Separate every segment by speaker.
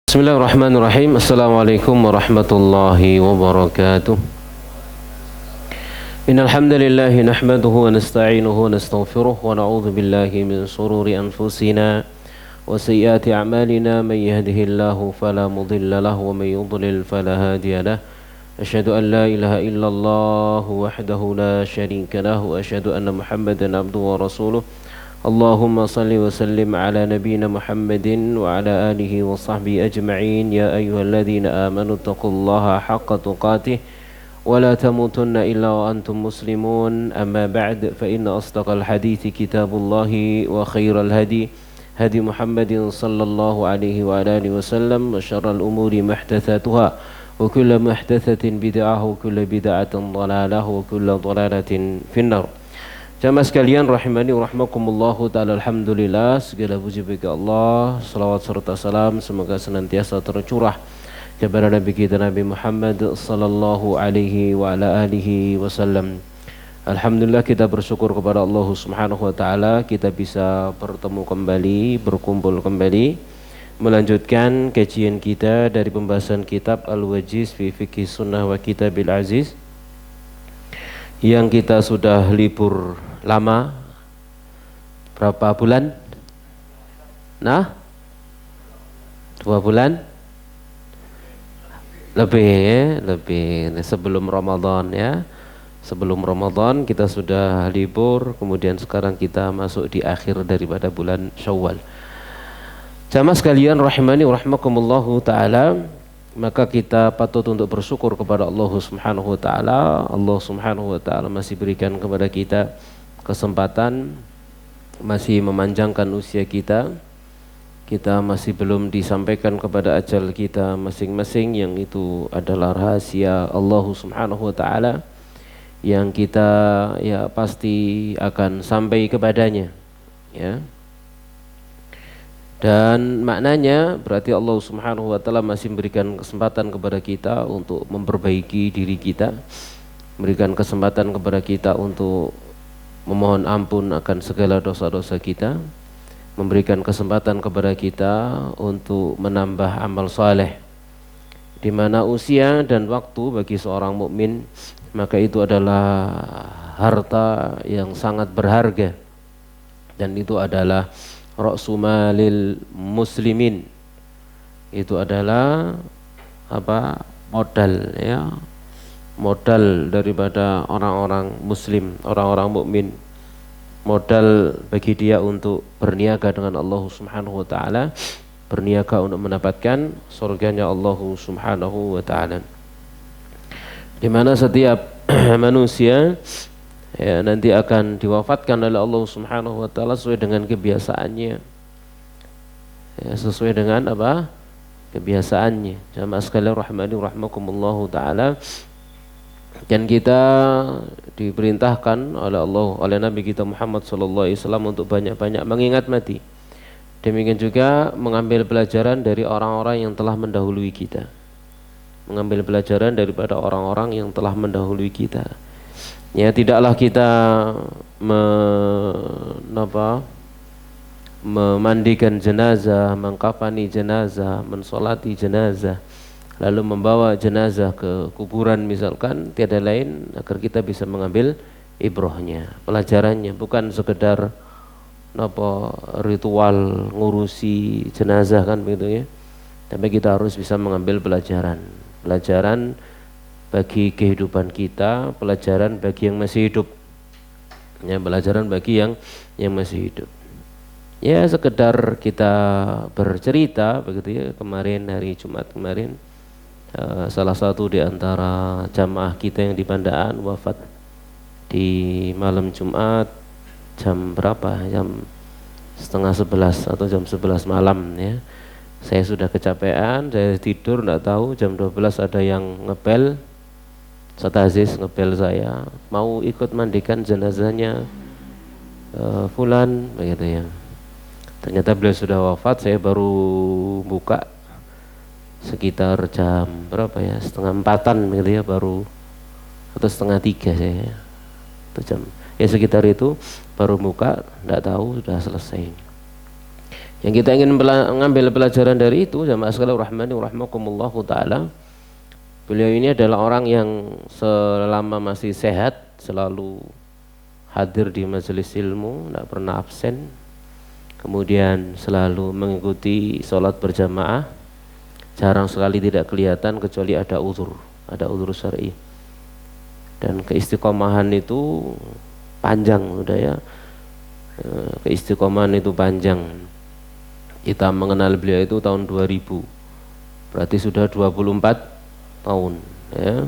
Speaker 1: Bismillahirrahmanirrahim. Assalamualaikum warahmatullahi wabarakatuh. Innal hamdalillah nahmaduhu wa nasta'inuhu wa nastaghfiruh wa na'udzu billahi min shururi anfusina wa sayyiati a'malina may yahdihillahu fala mudilla lahu wa may yudlil fala hadiya lahu. Asyhadu an la ilaha illallah wahdahu la syarika lahu wa asyhadu anna Muhammadan abduhu wa rasuluh. Allahumma salli wa sallim ala nabiyyina Muhammadin wa ala alihi wa sahbihi ajma'in. Ya ayyuhalladzina amanu taqullaha haqqa tuqatih wa la tamutunna illa wa antum muslimun. Amma ba'd, fa inna asdaqal hadithi kitabullahi wa khairal hadi hadi Muhammadin sallallahu alaihi wa ala alihi wa sallam wa syarral umuri muhdatsatuha wa kullu muhdatsatin bid'ah wa kullu bid'atin dhalalah wa kullu dhalalatin finnar. Jamaah sekalian rahimani wa rahmakumullahu ta'ala, alhamdulillah, segala puji bagi Allah, salawat serta salam semoga senantiasa tercurah kepada Nabi kita Nabi Muhammad sallallahu alaihi wa ala alihi wasallam. Alhamdulillah, kita bersyukur kepada Allah subhanahu wa ta'ala kita bisa bertemu kembali, berkumpul kembali, melanjutkan kajian kita dari pembahasan kitab Al-Wajiz fi Fiqhi Sunnah wa Kitabil Aziz yang kita sudah libur lama, berapa bulan? Nah, 2 bulan lebih sebelum Ramadan ya. Sebelum Ramadan kita sudah libur, kemudian sekarang kita masuk di akhir daripada bulan Syawal. Jamaah sekalian rahimani wa rahmakumullahu ta'ala, maka kita patut untuk bersyukur kepada Allah subhanahu wa ta'ala. Allah subhanahu wa ta'ala masih berikan kepada kita kesempatan, masih memanjangkan usia kita. Kita masih belum disampaikan kepada ajal kita masing-masing, yang itu adalah rahasia Allah subhanahu wa ta'ala yang kita ya pasti akan sampai kepadanya ya. Dan maknanya berarti Allah subhanahu wa ta'ala masih memberikan kesempatan kepada kita untuk memperbaiki diri kita, memberikan kesempatan kepada kita untuk memohon ampun akan segala dosa-dosa kita, memberikan kesempatan kepada kita untuk menambah amal saleh, di mana usia dan waktu bagi seorang mukmin maka itu adalah harta yang sangat berharga, dan itu adalah ra'su malil muslimin. Itu adalah apa? Modal ya. Modal daripada orang-orang muslim, orang-orang mukmin. Modal bagi dia untuk berniaga dengan Allah Subhanahu wa taala, berniaga untuk mendapatkan surganya Allah Subhanahu wa taala. Di mana setiap manusia ya, nanti akan diwafatkan oleh Allah subhanahu wa ta'ala sesuai dengan kebiasaannya ya, sesuai dengan apa? Kebiasaannya. Jamaah sekalian rahmani rahmakumullahu ta'ala, dan kita diperintahkan oleh Allah, oleh Nabi kita Muhammad sallallahu alaihi wasallam untuk banyak-banyak mengingat mati. Demikian juga mengambil pelajaran dari orang-orang yang telah mendahului kita, mengambil pelajaran daripada orang-orang yang telah mendahului kita. Ya, tidaklah kita memandikan jenazah, mengkafani jenazah, mensolati jenazah, lalu membawa jenazah ke kuburan misalkan, tiada lain agar kita bisa mengambil ibrahnya, pelajarannya, bukan sekedar ritual ngurusi jenazah kan begitu ya. Tapi kita harus bisa mengambil pelajaran bagi kehidupan kita, pelajaran bagi yang masih hidup ya, pelajaran bagi yang masih hidup ya. Sekedar kita bercerita begitu ya, kemarin hari Jumat kemarin salah satu di antara jamaah kita yang di Pandaan wafat di malam Jumat jam berapa, jam 10:30 atau jam 11 malam ya. Saya sudah kecapean, saya tidur tidak tahu jam 12 ada yang ngebel, Ustaz Aziz ngebel saya, mau ikut mandikan jenazahnya fulan begitu ya. Ternyata beliau sudah wafat. Saya baru buka sekitar jam berapa ya, 2:30 begitu ya, baru atau 2:30 saya. Itu jam ya sekitar itu baru buka, tidak tahu sudah selesai. Yang kita ingin mengambil pelajaran dari itu, jamaah sekalian rahmani wa rahmakumullahu taala, beliau ini adalah orang yang selama masih sehat selalu hadir di majelis ilmu, tidak pernah absen. Kemudian selalu mengikuti sholat berjamaah, jarang sekali tidak kelihatan kecuali ada uzur syar'i. Dan keistiqomahan itu panjang udah ya, keistiqomahan itu panjang. Kita mengenal beliau itu tahun 2000, berarti sudah 24 tahun ya.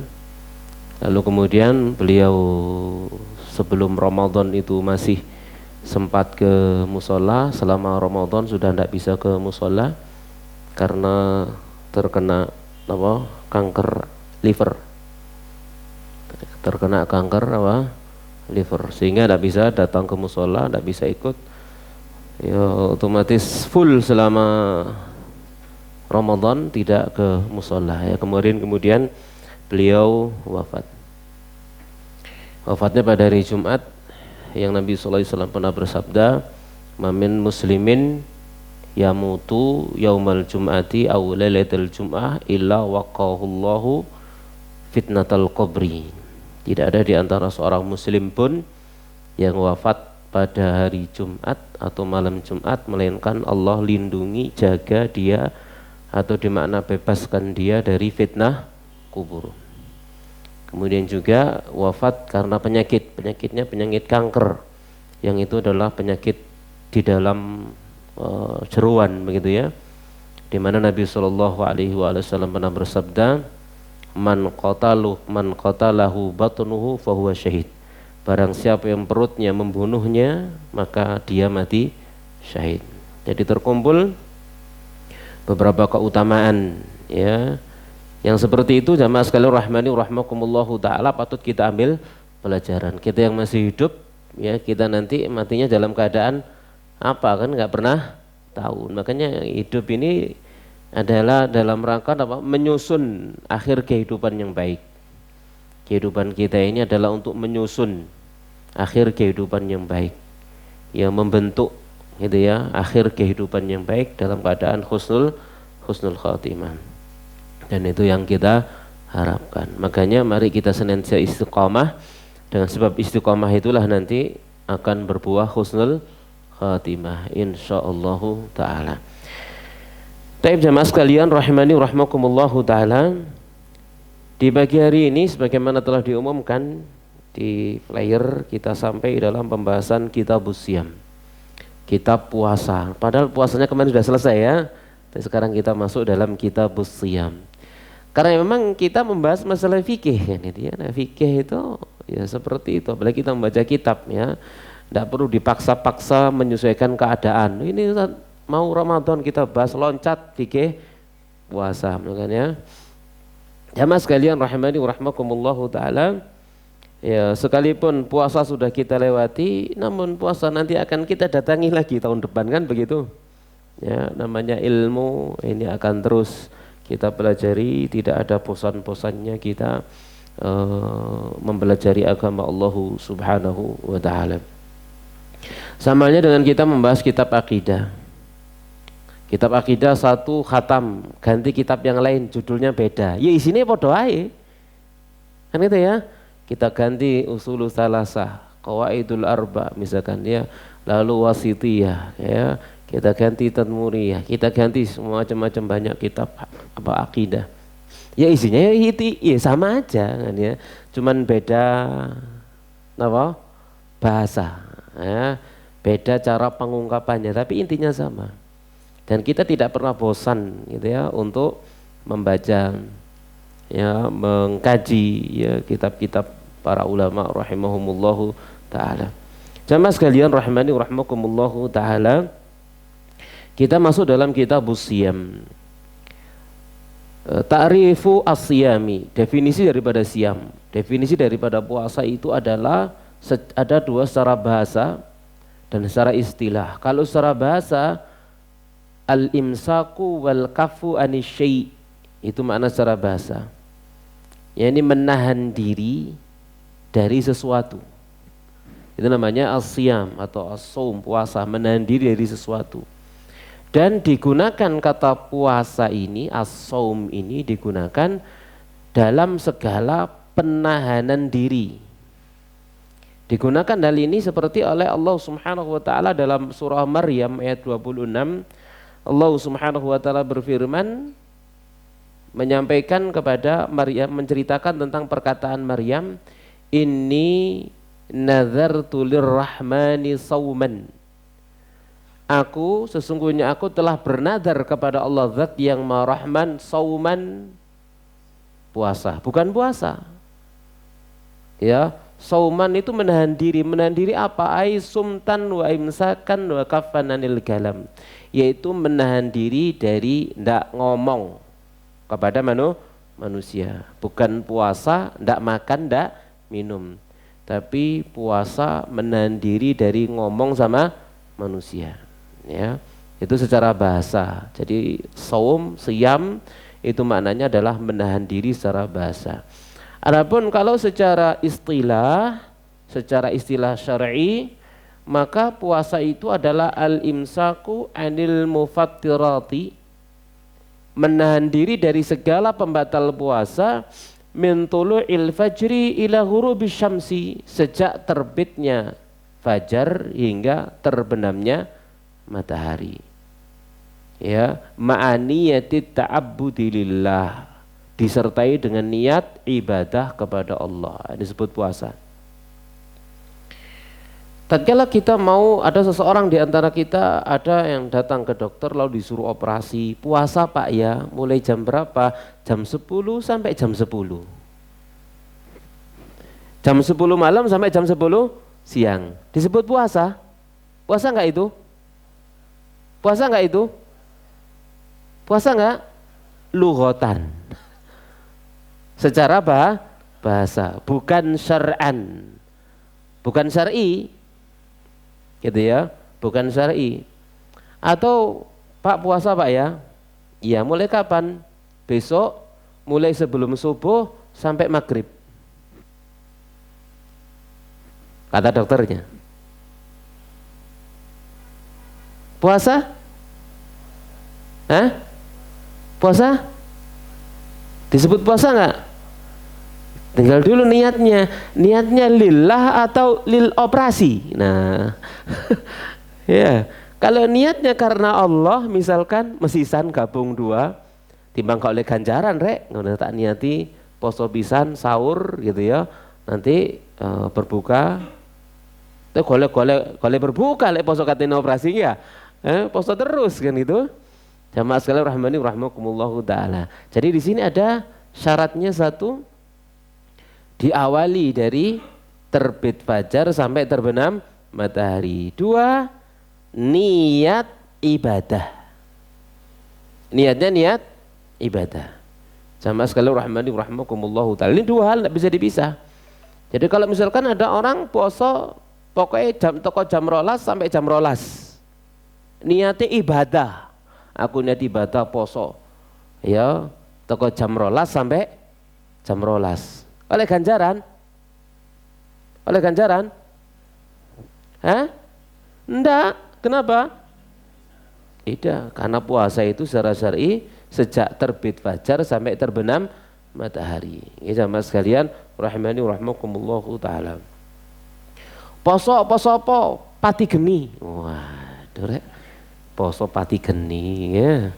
Speaker 1: Lalu kemudian beliau sebelum Ramadan itu masih sempat ke musola, selama Ramadan sudah tidak bisa ke musola karena terkena kanker liver, liver, sehingga tidak bisa datang ke musola, tidak bisa ikut. Ya otomatis full selama Ramadan tidak ke musola ya. Kemudian beliau wafat. Wafatnya pada hari Jumat, yang Nabi sallallahu alaihi wasallam pernah bersabda, "Mamin muslimin yamutu yaumal jum'ati aw lailatul jum'ah illa waqahullahu fitnatal qabri." Tidak ada di antara seorang muslim pun yang wafat pada hari Jumat atau malam Jumat melainkan Allah lindungi, jaga dia, atau dimakna bebaskan dia dari fitnah kubur. Kemudian juga wafat karena penyakitnya penyakit kanker, yang itu adalah penyakit di dalam jeruan begitu ya, di mana Nabi Shallallahu Alaihi Wasallam pernah bersabda, man qatalahu batnuhu fahuwa syahid. Barang siapa yang perutnya membunuhnya, maka dia mati syahid. Jadi terkumpul beberapa keutamaan ya, yang seperti itu jamaah sekalian rahmani rahmakumullahu taala, patut kita ambil pelajaran. Kita yang masih hidup ya, kita nanti matinya dalam keadaan apa kan nggak pernah tahu. Makanya hidup ini adalah dalam rangka menyusun akhir kehidupan yang baik. Kehidupan kita ini adalah untuk menyusun akhir kehidupan yang baik, yang membentuk gitu ya, akhir kehidupan yang baik dalam keadaan husnul khatimah. Dan itu yang kita harapkan. Makanya mari kita senantiasa istiqamah, dengan sebab istiqamah itulah nanti akan berbuah husnul khatimah insyaallah taala. Taib jamaah sekalian rahimani rahmakumullahu taala, di pagi hari ini sebagaimana telah diumumkan di flyer, kita sampai dalam pembahasan Kitabus Shiyam, kitab puasa. Padahal puasanya kemarin sudah selesai ya, tapi sekarang kita masuk dalam Kitabus Shiyam. Karena memang kita membahas masalah fikih kan itu ya. Nah, fikih itu ya seperti itu, apalagi kita membaca kitab ya, tidak perlu dipaksa-paksa menyesuaikan keadaan. Ini mau Ramadan kita bahas loncat fikih puasa, makanya jamaah sekalian rahimani rahmakumullahu taala, ya sekalipun puasa sudah kita lewati, namun puasa nanti akan kita datangi lagi tahun depan kan begitu. Ya, namanya ilmu ini akan terus kita pelajari, tidak ada bosan-bosannya kita mempelajari agama Allah Subhanahu wa taala. Samanya dengan kita membahas kitab akidah. Kitab akidah satu khatam, ganti kitab yang lain judulnya beda. Ya isinya podo ae. Kan itu ya. Kita ganti usulul salasah, qawaidul arba misalkan ya, lalu wasitiyah ya, kita ganti tadmuriyah, kita ganti semua macam-macam banyak kitab apa akidah. Ya isinya ya itu ya sama aja kan ya. Cuman beda apa? Bahasa ya. Beda cara pengungkapannya, tapi intinya sama. Dan kita tidak pernah bosan gitu ya untuk membaca ya, mengkaji ya kitab-kitab para ulama rahimahumullahu taala. Jamaah sekalian rahimani rahimakumullahu taala, kita masuk dalam Kitabus Shiyam. Ta'rifu as-siyami, definisi daripada siyam. Definisi daripada puasa itu adalah ada dua secara bahasa dan secara istilah. Kalau secara bahasa, al-imsaku wal kafu anisyai, itu makna secara bahasa, yakni menahan diri dari sesuatu. Itu namanya as-siyam atau as-saum, puasa, menahan diri dari sesuatu. Dan digunakan kata puasa ini, as-shaum ini digunakan dalam segala penahanan diri. Digunakan hal ini seperti oleh Allah Subhanahu wa taala dalam surah Maryam ayat 26. Allah Subhanahu wa taala berfirman menyampaikan kepada Maryam, menceritakan tentang perkataan Maryam, inni nazartu lirrahmani sauman. Sesungguhnya aku telah bernadar kepada Allah Zat yang Maha Rahman, sauman, puasa, bukan puasa. Ya, sauman itu menahan diri. Menahan diri apa? Ai sumtan wa imsakan wa kafananil kalam. Yaitu menahan diri dari ndak ngomong kepada manusia. Bukan puasa ndak makan, ndak minum. Tapi puasa menahan diri dari ngomong sama manusia. Ya, itu secara bahasa. Jadi saum, siyam itu maknanya adalah menahan diri secara bahasa. Adapun kalau secara istilah syar'i, maka puasa itu adalah al-imsaku anil mufattirati, menahan diri dari segala pembatal puasa, min tulu'il fajri ila ghurubis syamsi, sejak terbitnya fajar hingga terbenamnya matahari. Ya, ma'aniyatit ta'abbudi lillah, disertai dengan niat ibadah kepada Allah. Ini disebut puasa. Tatkala kita mau, ada seseorang di antara kita ada yang datang ke dokter lalu disuruh operasi, puasa Pak ya, mulai jam berapa? Jam 10 sampai jam 10. Jam 10 malam sampai jam 10 siang. Disebut puasa? Puasa enggak itu? Puasa enggak itu? Puasa enggak? Lughatan. Secara bahasa, bukan syar'an. Bukan syar'i. Gitu ya, bukan syar'i. Atau Pak puasa Pak ya? Iya, mulai kapan? Besok mulai sebelum subuh sampai maghrib. Kata dokternya. Puasa? Hah? Puasa? Disebut puasa enggak? Tinggal dulu niatnya. Niatnya lillah atau lil operasi. Nah, ya. Kalau niatnya karena Allah, misalkan mesisan gabung dua, timbang kau oleh ganjaran rek, ngono tak niati poso pisan sahur gitu ya. Nanti berbuka. Tuh golek berbuka lek poso katene operasi ya. Poso terus kan itu. Jamaah sekalian rahmani rahimakumullahu taala. Jadi di sini ada syaratnya satu, diawali dari terbit fajar sampai terbenam matahari. Dua, niat ibadah. Niatnya niat ibadah. Jamaah sekalian rahmani rahimakumullahu taala. Ini dua hal tidak bisa dipisah. Jadi kalau misalkan ada orang puasa pokoknya jam rolas sampai jam rolas, niatnya ibadah. Aku niat ibadah poso, ya toko jam rolas sampai jam rolas. Oleh ganjaran? Oleh ganjaran? Hah? Enggak. Kenapa? Tidak, karena puasa itu secara syar'i sejak terbit fajar sampai terbenam matahari. Ya jamaah sekalian, rahimani rahimakumullahu taala. Poso apa? Pati geni. Waduh rek. Poso pati geni ya.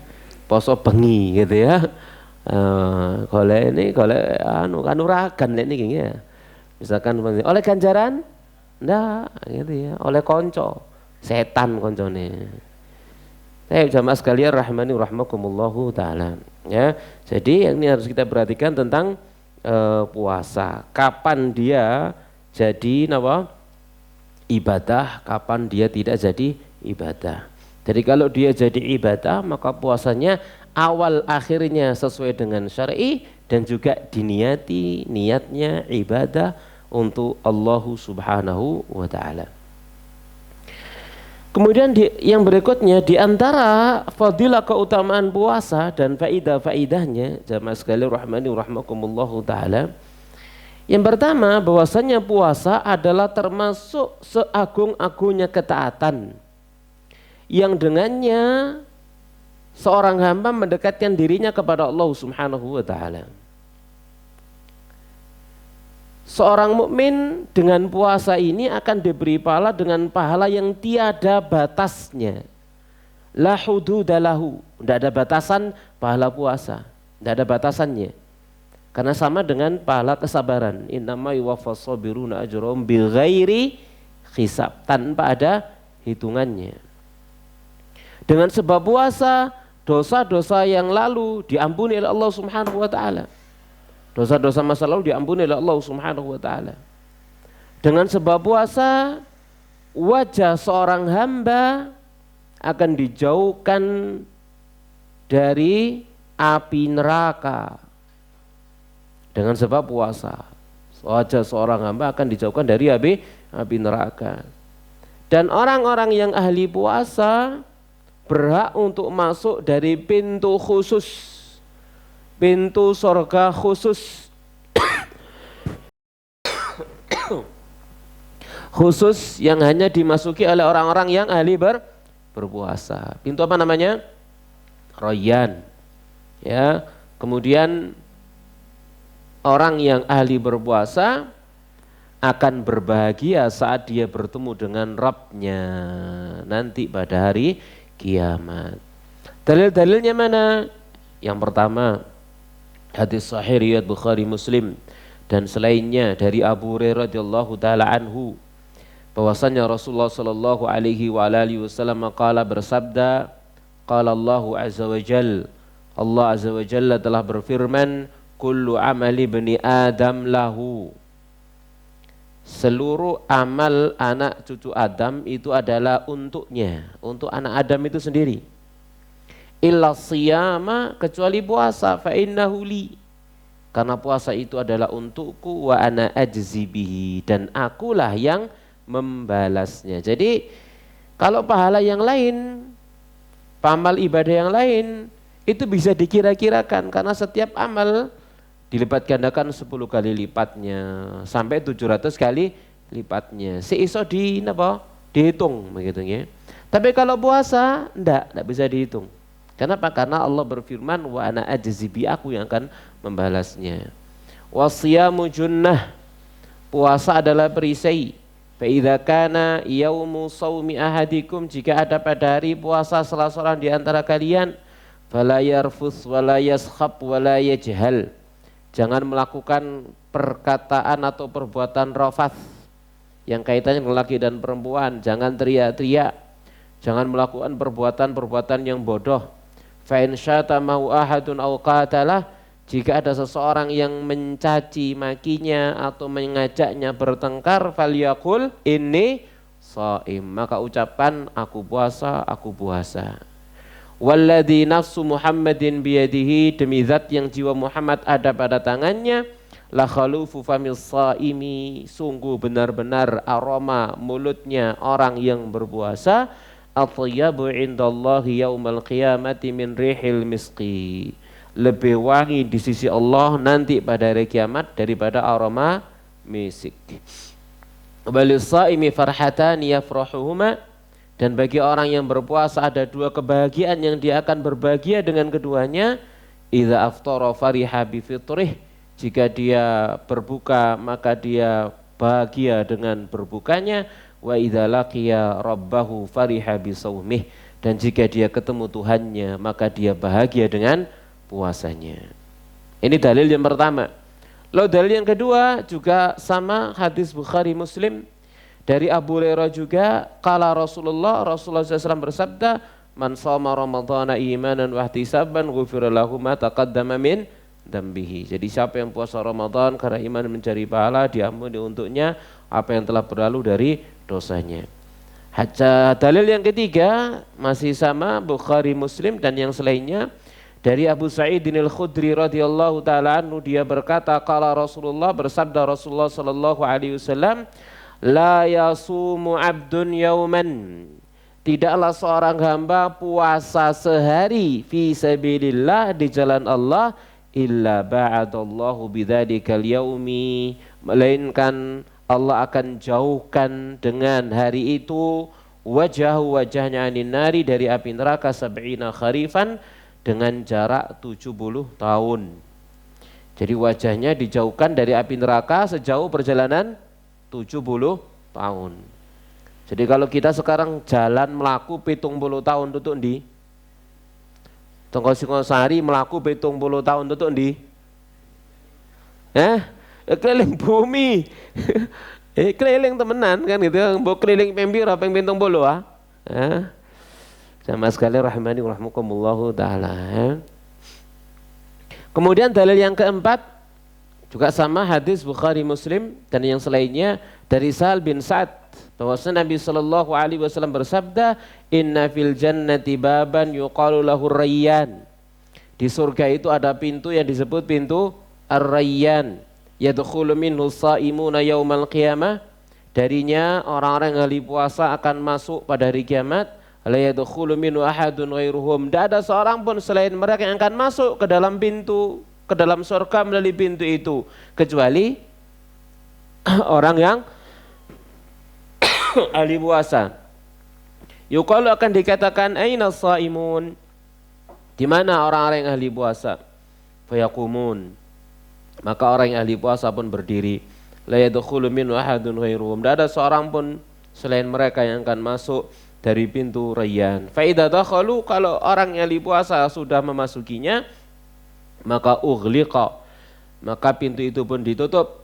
Speaker 1: Poso bengi gitu ya. Golek kanuragan ini ya. Misalkan oleh ganjaran? Enggak gitu ya. Oleh konco, setan koncone. Jamaah sekalian rahmani rahimakumullahu taala. Ya. Jadi yang ini harus kita perhatikan tentang puasa. Kapan dia jadi ibadah, kapan dia tidak jadi ibadah. Jadi kalau dia jadi ibadah, maka puasanya awal akhirnya sesuai dengan syar'i dan juga diniati niatnya ibadah untuk Allah Subhanahu wa taala. Kemudian yang berikutnya di antara fadilah keutamaan puasa dan faidah-faidahnya, jamaah sekalian rahmani rahimakumullahu taala. Yang pertama, bahwasanya puasa adalah termasuk seagung-agungnya ketaatan yang dengannya seorang hamba mendekatkan dirinya kepada Allah Subhanahu wa taala. Seorang mukmin dengan puasa ini akan diberi pahala dengan pahala yang tiada batasnya. La hududalahu, tidak ada batasan pahala puasa, tidak ada batasannya. Karena sama dengan pahala kesabaran. Innama yuwaffas sabiruna ajrahum bighairi hisab, tanpa ada hitungannya. Dengan sebab puasa, dosa-dosa yang lalu diampuni oleh Allah Subhanahu wa taala. Dosa-dosa masa lalu diampuni oleh Allah Subhanahu wa taala. Dengan sebab puasa, wajah seorang hamba akan dijauhkan dari api neraka. Dengan sebab puasa, wajah seorang hamba akan dijauhkan dari api neraka. Dan orang-orang yang ahli puasa berhak untuk masuk dari pintu khusus, pintu surga khusus, khusus yang hanya dimasuki oleh orang-orang yang ahli berpuasa. Pintu apa namanya? Rayyan. Ya, kemudian orang yang ahli berpuasa akan berbahagia saat dia bertemu dengan Rabbnya nanti pada hari kiamat. Dalil-dalilnya mana? Yang pertama, hadis sahih riwayat Bukhari Muslim dan selainnya dari Abu Hurairah radhiyallahu taala anhu, bahwasanya Rasulullah sallallahu alaihi wa alihi wasallam qala, bersabda, qala Allahu azza wa jalla, Allah azza wa jalla telah berfirman, kullu amali bani Adam lahu, seluruh amal anak cucu Adam itu adalah untuknya, untuk anak Adam itu sendiri. Illa siyama, kecuali puasa, fa innahu li, karena puasa itu adalah untukku, wa ana ajzi bihi, dan akulah yang membalasnya. Jadi kalau pahala yang lain, amal ibadah yang lain itu bisa dikira-kirakan, karena setiap amal dilipat gandakan 10 kali lipatnya sampai 700 kali lipatnya. Seiso dihitung begitu ya. Tapi kalau puasa enggak bisa dihitung. Kenapa? Karena Allah berfirman, wa ana ajzi bi, aku yang akan membalasnya. Wasiyamu junnah, puasa adalah perisai. Fa idza kana yaumu shaumi ahadikum, jika ada pada hari puasa salah seorang di antara kalian, fala yarfus wala yaskhab wala yajhal, jangan melakukan perkataan atau perbuatan rafath yang kaitannya dengan laki dan perempuan, jangan teriak-teriak, jangan melakukan perbuatan-perbuatan yang bodoh. Fa in syatamahu ahadun aw qatalah, jika ada seseorang yang mencaci makinya atau mengajaknya bertengkar, falyaqul inni shaim, maka ucapkan aku puasa, aku puasa. Walladzi nafsu Muhammadin biyadihi, demi zat yang jiwa Muhammad ada pada tangannya, la khalufu famis shaimi, sungguh benar-benar aroma mulutnya orang yang berpuasa, atyabu indallahi yaumal qiyamati min rihil miski, lebih wangi di sisi Allah nanti pada hari kiamat daripada aroma misik. Balis shaimi farhatan yafrahuhuma, dan bagi orang yang berpuasa ada dua kebahagiaan yang dia akan berbahagia dengan keduanya. Idza aftara fariha bi fitrih, jika dia berbuka maka dia bahagia dengan berbukanya. Wa idza laqiya rabbahu fariha bi shaumih, dan jika dia ketemu Tuhannya maka dia bahagia dengan puasanya. Ini dalil yang pertama. Lalu dalil yang kedua juga sama, hadis Bukhari Muslim dari Abu Hurairah juga, qala Rasulullah SAW bersabda, man shoma ramadhana imanan wa ihtisaban ghufira lahu ma taqaddama min dambihi. Jadi siapa yang puasa Ramadan karena iman mencari pahala, diampuni untuknya apa yang telah berlalu dari dosanya. Dalil yang ketiga masih sama, Bukhari Muslim dan yang selainnya, dari Abu Sa'id al-Khudri radhiyallahu taala anhu, dia berkata, qala Rasulullah, bersabda Rasulullah sallallahu alaihi wasallam, la yasumu abdun yauman, tidaklah seorang hamba puasa sehari fi sabilillah, di jalan Allah, illa ba'adallahu bidzadikal yaumi, melainkan Allah akan jauhkan dengan hari itu wajahnya anin nari dari api neraka sab'ina kharifan dengan jarak 70 tahun. Jadi wajahnya dijauhkan dari api neraka sejauh perjalanan 70 tahun. Jadi kalau kita sekarang jalan melaku 70 tahun tutuk ndi? Tonggo Singosari melaku 70 tahun tutuk ndi? Keliling bumi. Keliling temenan kan gitu. Mbok keliling pembira ping 70 ah. Sama sekali rahimani rahmukumullahu taala. Kemudian dalil yang keempat juga sama hadis Bukhari Muslim dan yang selainnya dari Sahal bin Sa'ad bahwasanya Nabi sallallahu alaihi wasallam bersabda, "Inna fil jannati baban yuqalu lahu Rayyan." Di surga itu ada pintu yang disebut pintu Ar-Rayyan. Yadkhulu minhu shaimuna yaumal qiyamah. Darinya orang-orang yang ahli puasa akan masuk pada hari kiamat. La yadkhulu minhu ahadun ghairuhum. Tidak ada seorang pun selain mereka yang akan masuk ke dalam pintu, ke dalam surga melalui pintu itu, kecuali orang yang ahli puasa. Yuqalu akan dikatakan aina shaimun? Di mana orang-orang yang ahli puasa? Fayaqumun. Maka orang yang ahli puasa pun berdiri. La yadkhulu minhu ahadun ghairuhum. Tidak ada seorang pun selain mereka yang akan masuk dari pintu Rayyan. Fa idza dakhalu, kalau orang yang ahli puasa sudah memasukinya, maka ughliqa, maka pintu itu pun ditutup.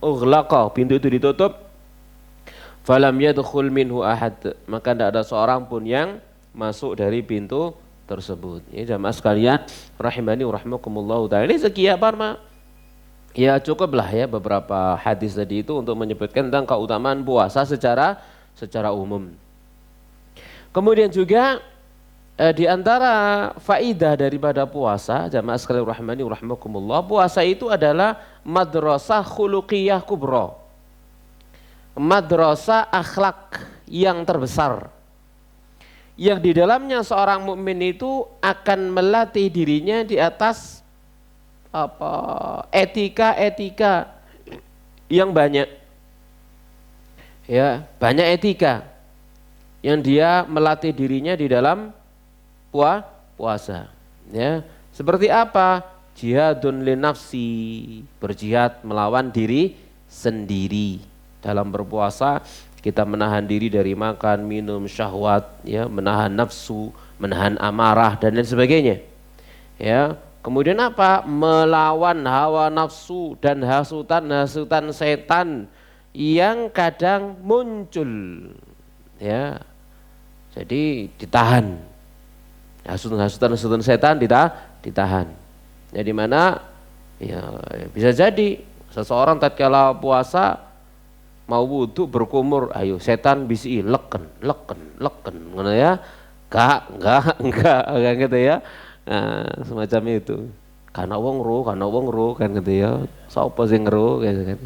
Speaker 1: Ughlaqa, pintu itu ditutup. Falam yadkhul minhu ahad, maka tidak ada seorang pun yang masuk dari pintu tersebut. Ya jamaah sekalian rahimani rahimakumullah taala. Ini sekian Parma. Ya cukuplah ya beberapa hadis tadi itu untuk menyebutkan tentang keutamaan puasa secara umum. Kemudian juga di antara faidah daripada puasa, jamaah sekalian rahimani rahimakumullah, puasa itu adalah madrasah khuluqiyah kubra. Madrasah akhlak yang terbesar. Yang di dalamnya seorang mukmin itu akan melatih dirinya di atas etika yang banyak. Ya, banyak etika yang dia melatih dirinya di dalam puasa. Ya, seperti apa? Jihadun li nafsi, berjihad melawan diri sendiri. Dalam berpuasa kita menahan diri dari makan, minum, syahwat, ya, menahan nafsu, menahan amarah dan lain sebagainya. Ya, kemudian apa? Melawan hawa nafsu dan hasutan setan yang kadang muncul. Ya. Jadi ditahan. Hasutan setan ditahan. Ya di mana ya bisa jadi seseorang tatkala puasa mau wudu berkumur, ayo setan bisi leken ngono ya. Enggak gitu ya. Nah, semacam itu. Karena wong ro kan gitu ya. Sapa sing ro gitu kan.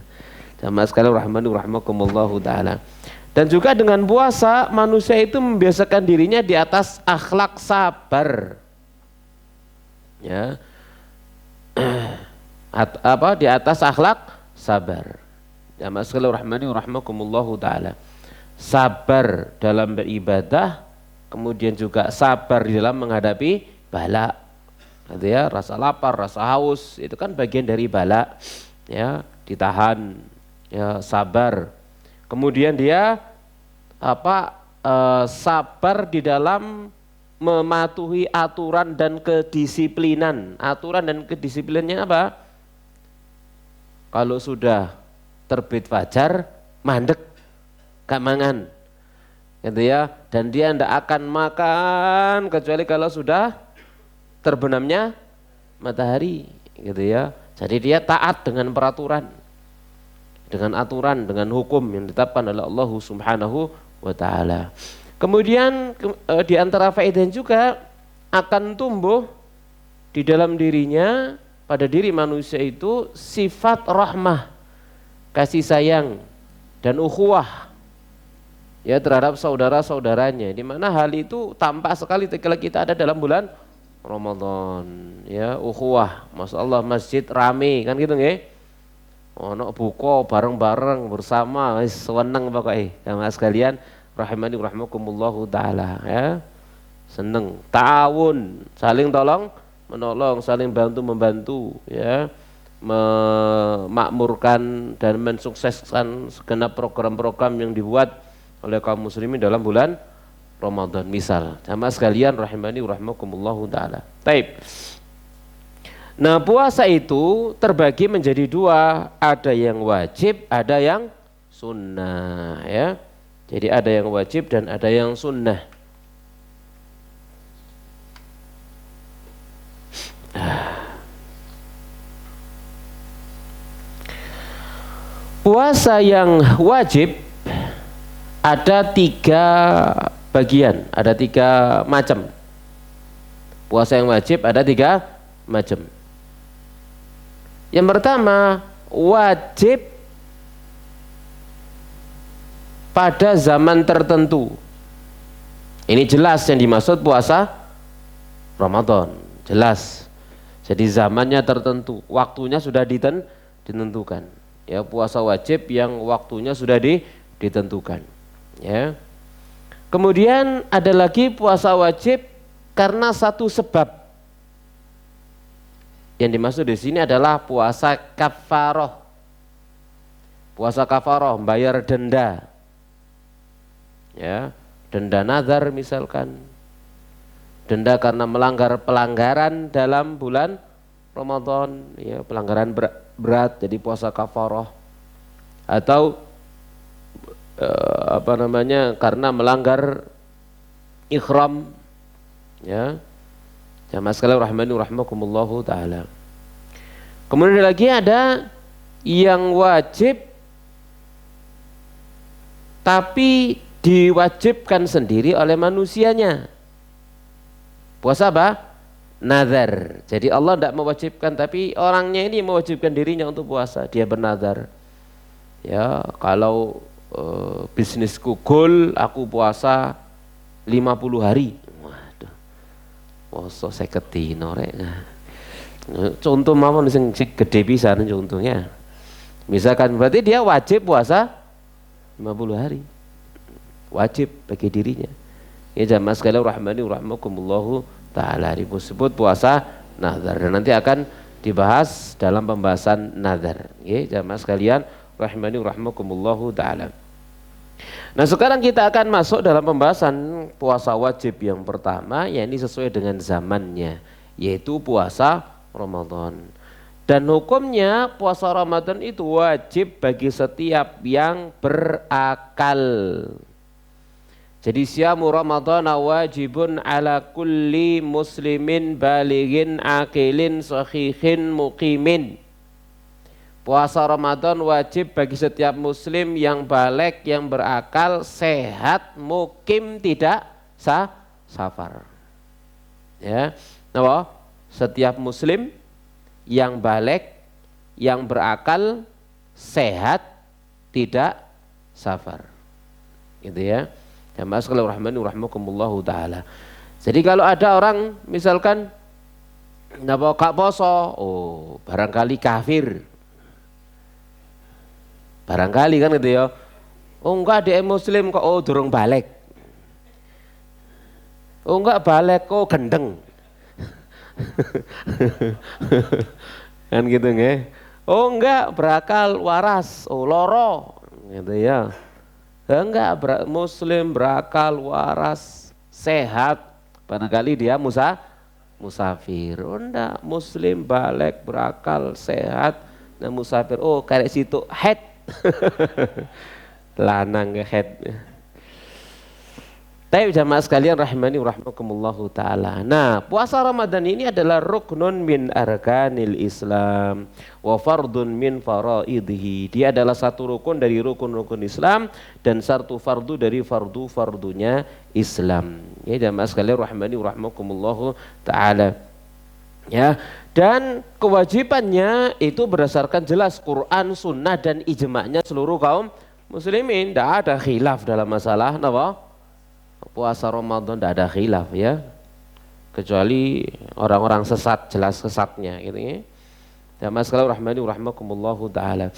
Speaker 1: Jamaah sekalian rahmani rahimakumullahu taala. Dan juga dengan puasa manusia itu membiasakan dirinya di atas akhlak sabar. Ya. Di atas akhlak sabar. Jamaah sekalian rahmani rahimakumullahu taala. Sabar dalam beribadah, kemudian juga sabar di dalam menghadapi bala. Gitu ya, rasa lapar, rasa haus, itu kan bagian dari bala. Ya, ditahan, ya, sabar. Kemudian dia sabar di dalam mematuhi aturan dan kedisiplinan. Aturan dan kedisiplinannya apa? Kalau sudah terbit fajar, mandek, gak mangan, gitu ya. Dan dia tidak akan makan kecuali kalau sudah terbenamnya matahari, gitu ya. Jadi dia taat dengan peraturan, dengan aturan, dengan hukum yang ditetapkan oleh Allah Subhanahu wa taala. Kemudian di antara faedah juga akan tumbuh di dalam dirinya, pada diri manusia itu sifat rahmah, kasih sayang dan ukhuwah ya terhadap saudara-saudaranya, di mana hal itu tampak sekali ketika kita ada dalam bulan Ramadan, ya, ukhuwah, masyaallah masjid rame kan gitu nggih. ono buka bareng-bareng bersama, wis seneng pokoknya. Jamaah sekalian rahimani rahimakumullahu taala ya. Seneng, ta'awun, saling tolong menolong, saling bantu membantu ya. Memakmurkan dan mensukseskan segenap program-program yang dibuat oleh kaum muslimin dalam bulan Ramadan. Misal, jamaah sekalian rahimani rahimakumullahu taala. Taib. Nah, puasa itu terbagi menjadi dua, ada yang wajib, ada yang sunnah ya. Jadi ada yang wajib dan ada yang sunnah. Puasa yang wajib ada 3 bagian, ada 3 macam. Puasa yang wajib ada 3 macam. Yang pertama, wajib pada zaman tertentu. Ini jelas yang dimaksud puasa Ramadan, jelas. Jadi zamannya tertentu, waktunya sudah ditentukan. Ya, puasa wajib yang waktunya sudah ditentukan. Ya. Kemudian ada lagi puasa wajib karena satu sebab. Yang dimaksud di sini adalah puasa kafaroh. Puasa kafaroh, bayar denda. Ya, denda nazar misalkan. Denda karena melanggar pelanggaran dalam bulan Ramadan, ya, pelanggaran berat, jadi puasa kafaroh. Atau karena melanggar ikhram, ya. Jamaah sekalian rahimani rahimakumullahu taala. Kemudian lagi ada yang wajib tapi diwajibkan sendiri oleh manusianya. Puasa apa? Nazar. Jadi Allah tidak mewajibkan, tapi orangnya ini mewajibkan dirinya untuk puasa. Dia bernazar. Ya, kalau bisnisku goal, aku puasa 50 hari. Poso 50 dino rek. Contoh mawon sing gede pisan contohnya. Misalkan berarti dia wajib puasa 50 hari. Wajib bagi dirinya. Ya jamaah sekalian rahmani rahimakumullahu taala, disebut puasa nazar dan nanti akan dibahas dalam pembahasan nazar. Ya jamaah sekalian rahmani rahimakumullahu taala. Nah, sekarang kita akan masuk dalam pembahasan puasa wajib yang pertama, yakni sesuai dengan zamannya, yaitu puasa Ramadan. Dan hukumnya puasa Ramadan itu wajib bagi setiap yang berakal. Jadi siamu Ramadan wajibun ala kulli muslimin balighin akilin sahihin muqimin. Puasa Ramadan wajib bagi setiap muslim yang baligh, yang berakal, sehat, mukim, tidak safar. Ya, nah, setiap muslim yang baligh, yang berakal, sehat, tidak safar. Gitu ya. Jamaah sekalian rahmani rahimakumullahu taala. Jadi kalau ada orang misalkan napa gak poso, oh barangkali kafir. Barangkali kan gitu ya. Oh enggak, dia muslim kok, oh durung balik. Oh enggak balik kok gendeng. Kan gitu nggih. Oh enggak berakal waras, oh loro gitu ya. Enggak muslim berakal waras sehat, barangkali dia musafir. Oh enggak, muslim balik berakal sehat dan musafir. Oh kayak situ head. Lanang head. Tapi jamaah sekalian rahimani rahimakumullahu taala. Nah, puasa Ramadan ini adalah ruknun min arkanil Islam wa fardun min faraidhi. Dia adalah satu rukun dari rukun-rukun Islam dan satu fardu dari fardu-fardunya Islam. Ya jamaah sekalian rahimani rahimakumullahu taala. Ya, dan kewajibannya itu berdasarkan jelas Quran, Sunnah dan ijma'nya seluruh kaum muslimin. Tidak ada khilaf dalam masalah apa? Puasa Ramadan, tidak ada khilaf ya, kecuali orang-orang sesat, jelas sesatnya gitu ya. Jamaah sekalian rahmani wa rahmakumullahu taala.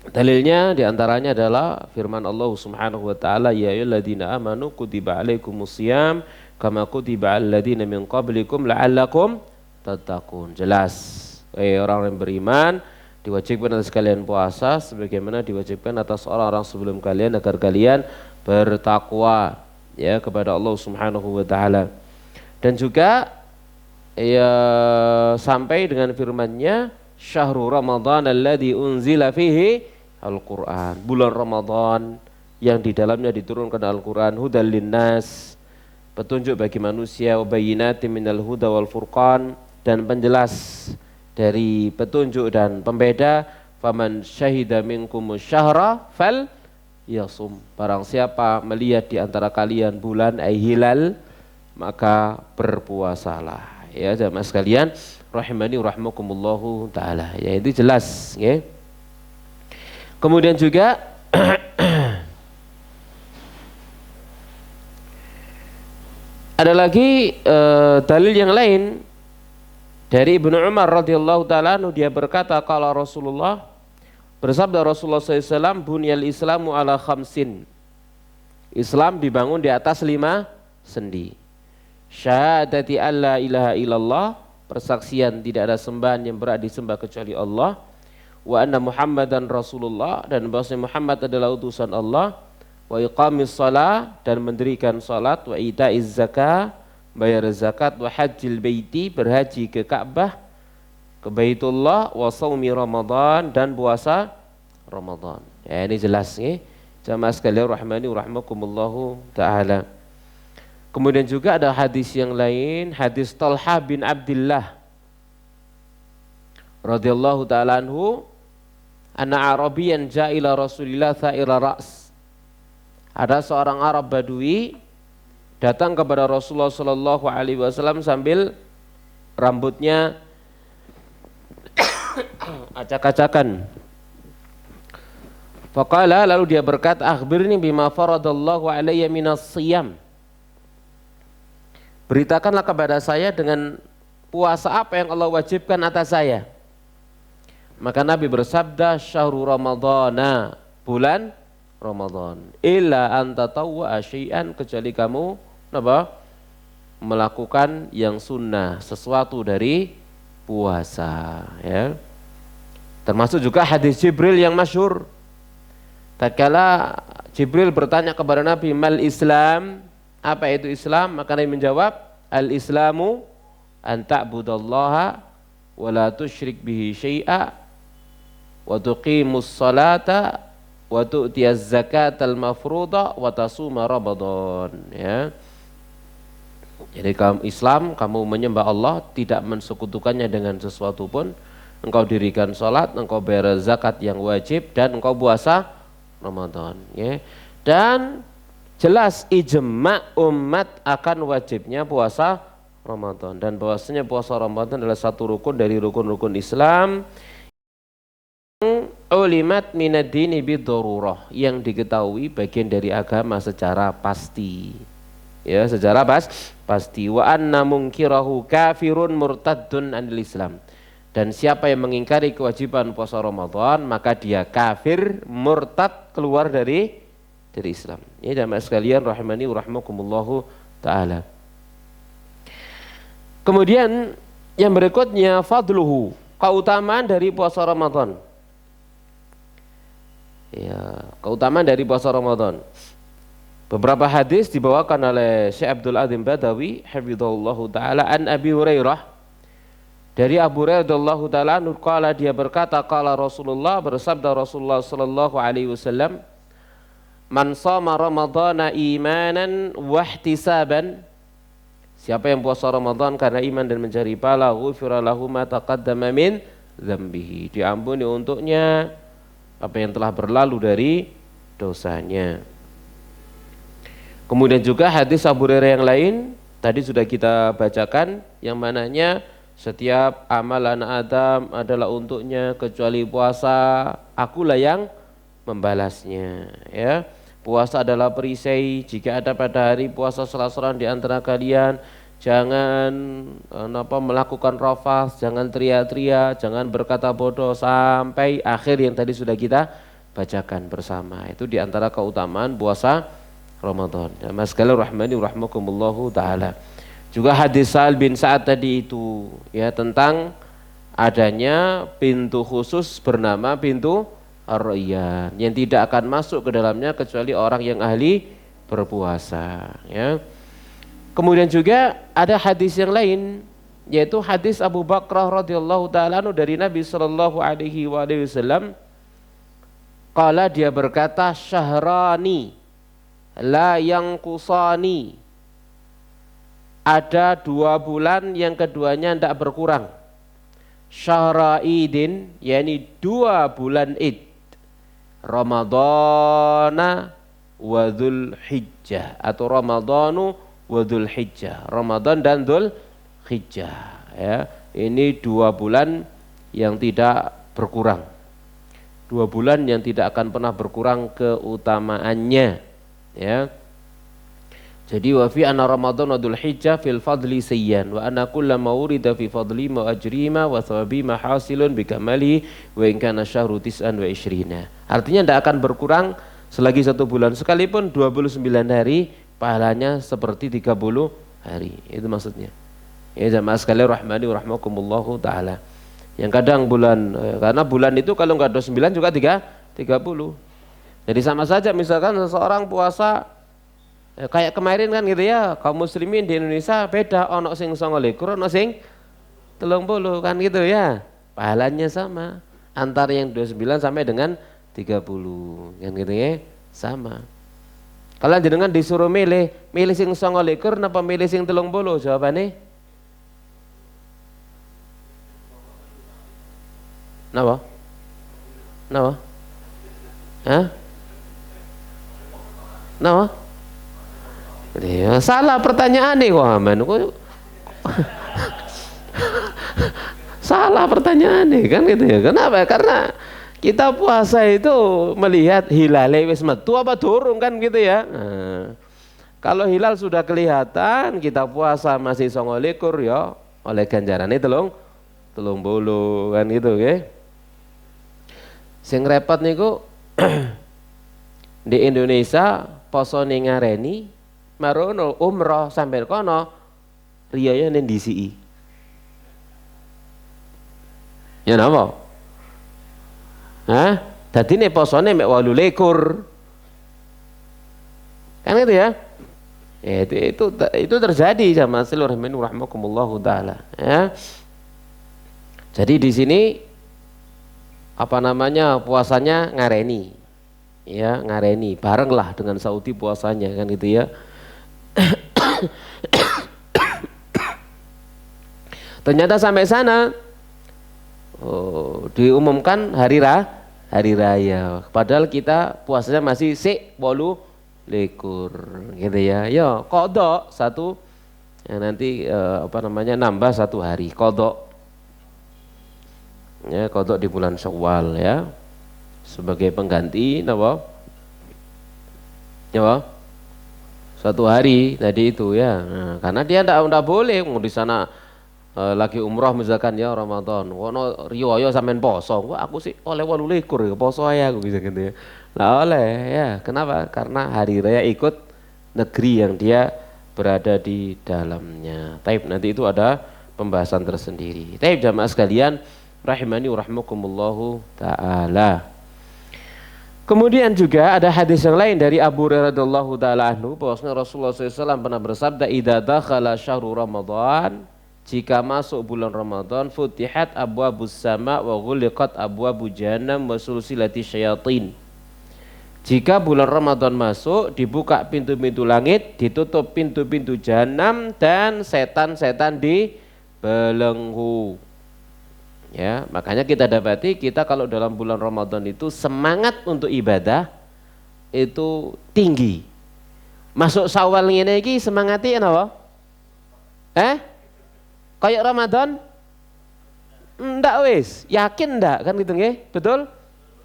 Speaker 1: Dalilnya diantaranya adalah firman Allah Subhanahu wa taala, ya ayyuhalladzina amanu kutiba alaikumusiyam kama kutiba alal ladzina min qablikum la'allakum tattaqun. Jelas, orang yang beriman diwajibkan atas kalian puasa sebagaimana diwajibkan atas orang-orang sebelum kalian agar kalian bertakwa ya kepada Allah Subhanahu wa taala. Dan juga ya sampai dengan firman-Nya syahrul ramadhan alladzi unzila fihi Al-Quran, bulan Ramadan yang di dalamnya diturunkan Al-Quran, hudal linnas, petunjuk bagi manusia, wabayinatim minal huda wal furqan, dan penjelas dari petunjuk dan pembeda. Faman syahida minkumus syahra fal yasum, barang siapa melihat di antara kalian bulan ay hilal maka berpuasalah. Ya jamaah sekalian rahimani rahmakumullahu taala. Ya itu jelas ya. Kemudian juga ada lagi dalil yang lain dari Ibnu Umar radhiyallahu taala anhu, dia berkata kalau Rasulullah bersabda Rasulullah SAW, bunyal islamu ala khamsin, Islam dibangun di atas 5 sendi. Syahadati alla ilaha illallah, persaksian tidak ada sembahan yang berhak disembah kecuali Allah, wa anna Muhammadan Rasulullah, dan bahwasanya Muhammad adalah utusan Allah, wa iqamis shalah, dan mendirikan salat, wa itaiz zakah, bayar zakat, wa hajjil baiti, berhaji ke Ka'bah, ke Baitullah, wa shaumi Ramadan, dan puasa Ramadan. Ya ini jelas ya. Jamaah sekalian rahmani rahmakumullahu taala. Kemudian juga ada hadis yang lain, hadis Talha bin Abdullah radhiyallahu taala anhu, anna Arabiyan ja'ila Rasulillah tha'ira ra's. Ada seorang Arab Badui datang kepada Rasulullah sallallahu alaihi wasallam sambil rambutnya acak-acakan. Faqala, lalu dia berkata, akhbirni bima faradallahu alayya minas siyam. Beritakanlah kepada saya dengan puasa apa yang Allah wajibkan atas saya. Maka Nabi bersabda, syahrul ramadhana, bulan Ramadan, illa anta tawwa syai'an, kecuali kamu apa? Melakukan yang sunnah, sesuatu dari puasa ya. Termasuk juga hadis Jibril yang masyhur. Tatkala Jibril bertanya kepada Nabi, mal Islam, apa itu Islam? Maka Nabi menjawab, al Islamu an ta'budallaha wa la tusyrik bihi syai'a wa tuqimus salata wa tu'tiyaz zakatal mafruḍa wa tasuma Ramadan ya. Jadi kamu Islam, kamu menyembah Allah, tidak mensekutukannya dengan sesuatu pun, engkau dirikan salat, engkau bayar zakat yang wajib, dan engkau puasa Ramadan ya. Dan jelas ijma' umat akan wajibnya puasa Ramadan, dan bahwasanya puasa Ramadan adalah satu rukun dari rukun-rukun Islam yang ulimat minad dini biddarurah, yang diketahui bagian dari agama secara pasti ya, secara pasti. Wa anna munkirahu kafirun murtaddun anil Islam, dan siapa yang mengingkari kewajiban puasa Ramadan maka dia kafir, murtad, keluar dari Islam. Ya jamaah sekalian rahimani rahmakumullahu taala. Kemudian yang berikutnya fadluhu, keutamaan dari puasa Ramadan. Ya, keutamaan dari puasa Ramadan. Beberapa hadis dibawakan oleh Syekh Abdul Azim Badawi hafizahullahu taala an Abi Hurairah, dari Abu Hurairah radhiyallahu taala anhu, qala, dia berkata, qala Rasulullah, bersabda Rasulullah sallallahu alaihi wasallam, man shoma ramadhana imanan wa ihtisaban, siapa yang puasa Ramadan karena iman dan mencari pahala, ghufira lahu ma taqaddama min dzambihi, diampuni untuknya apa yang telah berlalu dari dosanya. Kemudian juga hadis Abu Hurairah yang lain tadi sudah kita bacakan, yang mananya setiap amalan Adam adalah untuknya kecuali puasa, akulah yang membalasnya ya. Puasa adalah perisai, jika ada pada hari puasa salah seorang di antara kalian, jangan melakukan rafas, jangan teriak-teriak, jangan berkata bodoh sampai akhir yang tadi sudah kita bacakan bersama. Itu diantara keutamaan puasa Ramadan. Ya, mas sekalian rahmani rahmakumullahu taala. Juga hadis Sa'al bin Sa'ad tadi itu ya tentang adanya pintu khusus bernama pintu Ar-Rayyan yang tidak akan masuk ke dalamnya kecuali orang yang ahli berpuasa ya. Kemudian juga ada hadis yang lain yaitu hadis Abu Bakrah radhiyallahu taala dari Nabi sallallahu alaihi wasallam. Qala dia berkata syahrani la yanqusani. Ada 2 bulan yang keduanya tidak berkurang. Syahra idin, yakni 2 bulan id. Ramadana wa Dzulhijjah atau Ramadanu wa Dzulhijjah. Ramadan dan Dzulhijjah ya. Ini 2 bulan yang tidak berkurang. 2 bulan yang tidak akan pernah berkurang keutamaannya ya. Jadi wa fi anna Ramadan wa Dzulhijjah fil fadli sayyan wa anna kullama urida fi fadli ma ajrima wa thawabi ma hasilun bi kamali wa in kana syahru 29. Artinya tidak akan berkurang selagi 1 bulan sekalipun 29 hari pahalanya seperti 30 hari. Itu maksudnya. Ya jamaah sekalian rahmani rahmakumullahu taala. Yang kadang bulan karena bulan itu kalau enggak 29 juga 30. Jadi sama saja misalkan seseorang puasa kayak kemarin kan gitu ya, kaum muslimin di Indonesia beda, ono sing 29, ono sing 30 kan gitu ya. Pahalanya sama antara yang 29 sampai dengan 30 kan gitu ya, sama. Kalau jenengan disuruh milih sing 29 napa milih sing 30? Jawabannya napa? Napa? Hah? Napa? Ya, salah pertanyaan nih kok aman. Salah pertanyaan nih kan gitu ya. Kenapa? Karena kita puasa itu melihat hilal wis metu apa durung kan gitu ya. Nah, kalau hilal sudah kelihatan kita puasa masih 29 ya oleh ganjarane telung bolu kan gitu ya. Sing repot niku di Indonesia poso ning ngareni marono umroh sampai kono riyaya ning DCI. Ya napa? Hah? Dadine posone mek 28. Kan gitu ya? Ya itu terjadi sama seluruh rahmakumullahu taala ya. Jadi di sini apa namanya puasanya ngareni. Ya, ngareni bareng lah dengan Saudi puasanya kan gitu ya. Ternyata sampai sana diumumkan hari raya. Padahal kita puasanya masih 28 gitu ya. Yo kodok satu ya, nanti nambah 1 hari kodok. Ya kodok di bulan Syawal ya sebagai pengganti napa? Ya 1 hari tadi itu ya. Nah, karena dia ndak boleh mau di sana lagi umroh misalkan ya Ramadan. Wono riyo sampean poso. Wah aku sih oleh 28 ya poso aja aku bisa gitu ya. Lah oleh ya. Kenapa? Karena hari raya ikut negeri yang dia berada di dalamnya. Taib nanti itu ada pembahasan tersendiri. Taib jamaah sekalian rahimani rahmakumullahu taala. Kemudian juga ada hadis yang lain dari Abu Hurairah radhiyallahu taala anhu bahwasanya Rasulullah SAW pernah bersabda idza dakhala syahrul Ramadan, jika masuk bulan Ramadan futihat abwabus sama wa ghuliqat abwabu jahannam wa sulsilati syayatin. Jika bulan Ramadan masuk dibuka pintu-pintu langit, ditutup pintu-pintu jahanam dan setan-setan dibelenggu. Ya, makanya kita dapati kita kalau dalam bulan Ramadan itu semangat untuk ibadah itu tinggi. Masuk Syawal ngene iki semangati napa? Kayak Ramadan? Ndak wis, yakin ndak kan gitu nggih? Betul?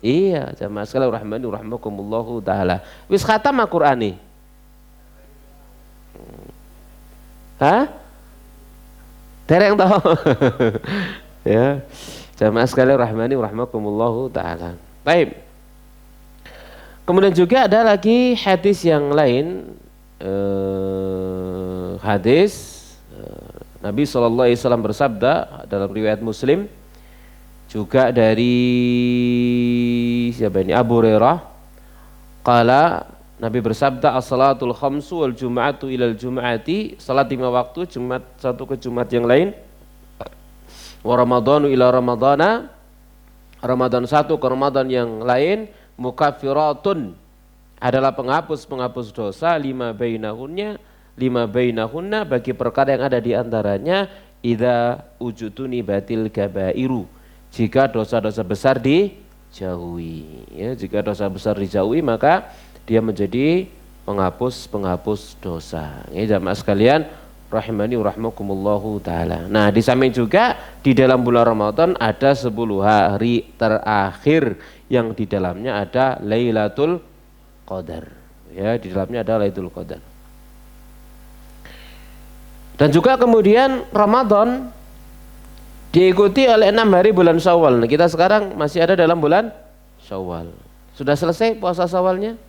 Speaker 1: Iya, jamaah sekalian rahmani rahmakumullahu taala. Wis khatam Al-Qur'ani? Hah? Dereng toh. Ya. Jamaah sekalian rahmani rahmakumullahu taala. Baik. Kemudian juga ada lagi hadis yang lain, hadis Nabi SAW bersabda dalam riwayat Muslim, juga dari siapa ini, Abu Hurairah, qala, Nabi bersabda, as-salatul khamsu wal jum'atu ilal jum'ati, salat 5 waktu, Jumat satu ke Jumat yang lain, wa ramadhanu ila ramadhana, Ramadan satu ke Ramadan yang lain, mukaffiratun, adalah penghapus dosa, lima bainahunna, bagi perkara yang ada di antaranya, idza ujutuni batil kabairu, jika dosa-dosa besar dijauhi, ya, jika dosa besar dijauhi maka dia menjadi penghapus dosa. Ya, jamaah sekalian rahimani rahmakumullahu taala. Nah, di samping juga di dalam bulan Ramadan ada 10 hari terakhir yang di dalamnya ada Lailatul Qadar. Ya, di dalamnya ada Lailatul Qadar. Dan juga kemudian Ramadan diikuti oleh 6 hari bulan Syawal. Nah, kita sekarang masih ada dalam bulan Syawal. Sudah selesai puasa Syawalnya?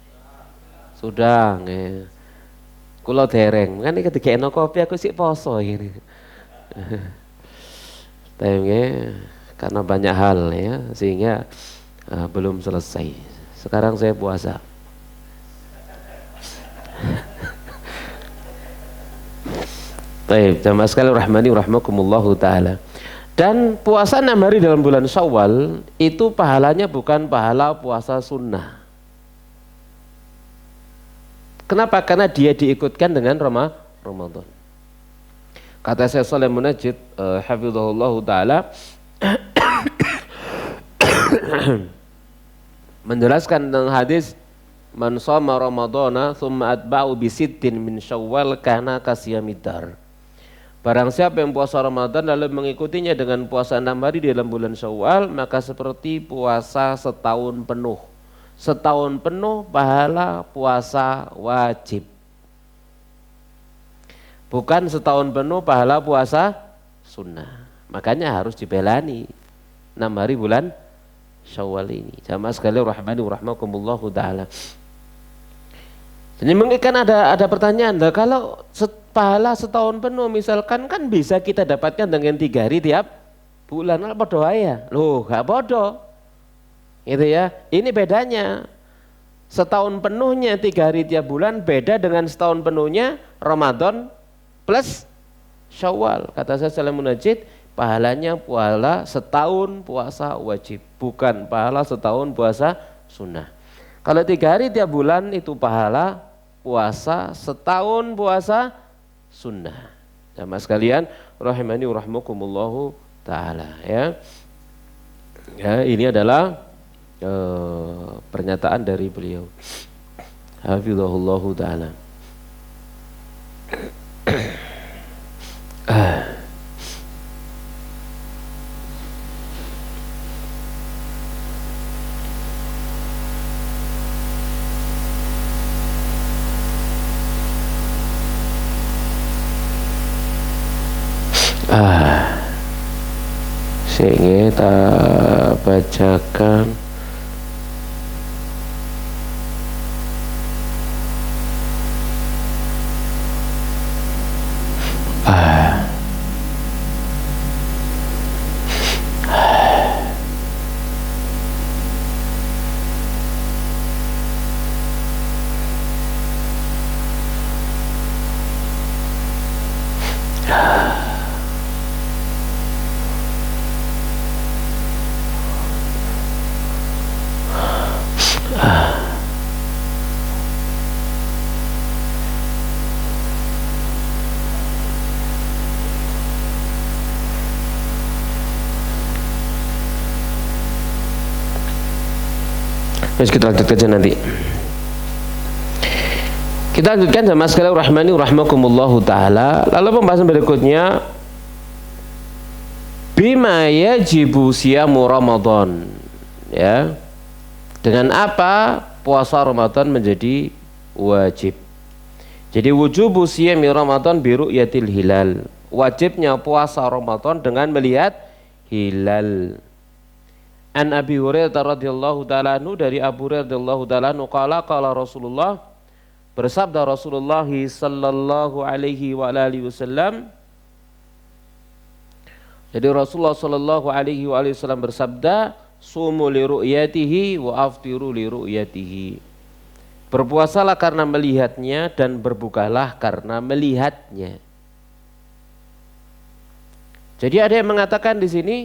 Speaker 1: Sudah. Ya. Kulo dereng, kan ini ketika kopi aku sih poso ini. Tapi karena banyak hal ya, sehingga belum selesai. Sekarang saya puasa. Baik, jamaah sekalian rahmani rahmakumullahu taala. Dan puasa 6 hari dalam bulan Syawal itu pahalanya bukan pahala puasa sunnah. Kenapa? Karena dia diikutkan dengan Ramadan. Kata Syekh Shalih Munajjid hafizahullah taala menjelaskan tentang hadis man shoma ramadhana tsumma atba'u bi sittin min syawal kana kasiyamidar. Barang siapa yang puasa Ramadan lalu mengikutinya dengan puasa 6 hari di dalam bulan Syawal, maka seperti puasa setahun penuh. Setahun penuh pahala puasa wajib. Bukan setahun penuh pahala puasa sunnah. Makanya harus dibelani 6 hari bulan Syawal ini. Jamaah sekalian rahmani rahmakumullahu taala. Jadi mungkin kan ada pertanyaan, lah kalau pahala setahun penuh misalkan kan bisa kita dapatkan dengan 3 hari tiap bulan, apa doa ya? Loh, gak bodoh. Gitu ya. Ini bedanya. Setahun penuhnya 3 hari tiap bulan beda dengan setahun penuhnya Ramadan plus Syawal. Kata saya Shalih Munajjid, pahalanya pahala setahun puasa wajib, bukan pahala setahun puasa sunnah. Kalau 3 hari tiap bulan itu pahala puasa setahun puasa sunnah. Jamaah sekalian rahimani rahmakumullahu taala, ya. Ya, ini adalah pernyataan dari beliau hafizahullahu taala. Saya tak bacakan kita lanjutkan saja nanti. Kita lanjutkan sama sekalian rahmani rahmakumullahu taala. Lalu pembahasan berikutnya, bima yajibu siyamu Ramadan. Ya. Dengan apa puasa Ramadan menjadi wajib? Jadi wujubu siyami Ramadan bi ru'yatil hilal wajibnya puasa Ramadan dengan melihat hilal. An Abi Hurairah radhiyallahu taala anhu, dari Abu Hurairah radhiyallahu taala anhu qala Rasulullah, bersabda Rasulullah sallallahu alaihi wa alihi wasallam. Jadi Rasulullah sallallahu alaihi wa alihi wasallam bersabda, sumu li ru'yatihi wa aftiru li ru'yatihi. Berpuasalah karena melihatnya dan berbukalah karena melihatnya. Jadi ada yang mengatakan di sini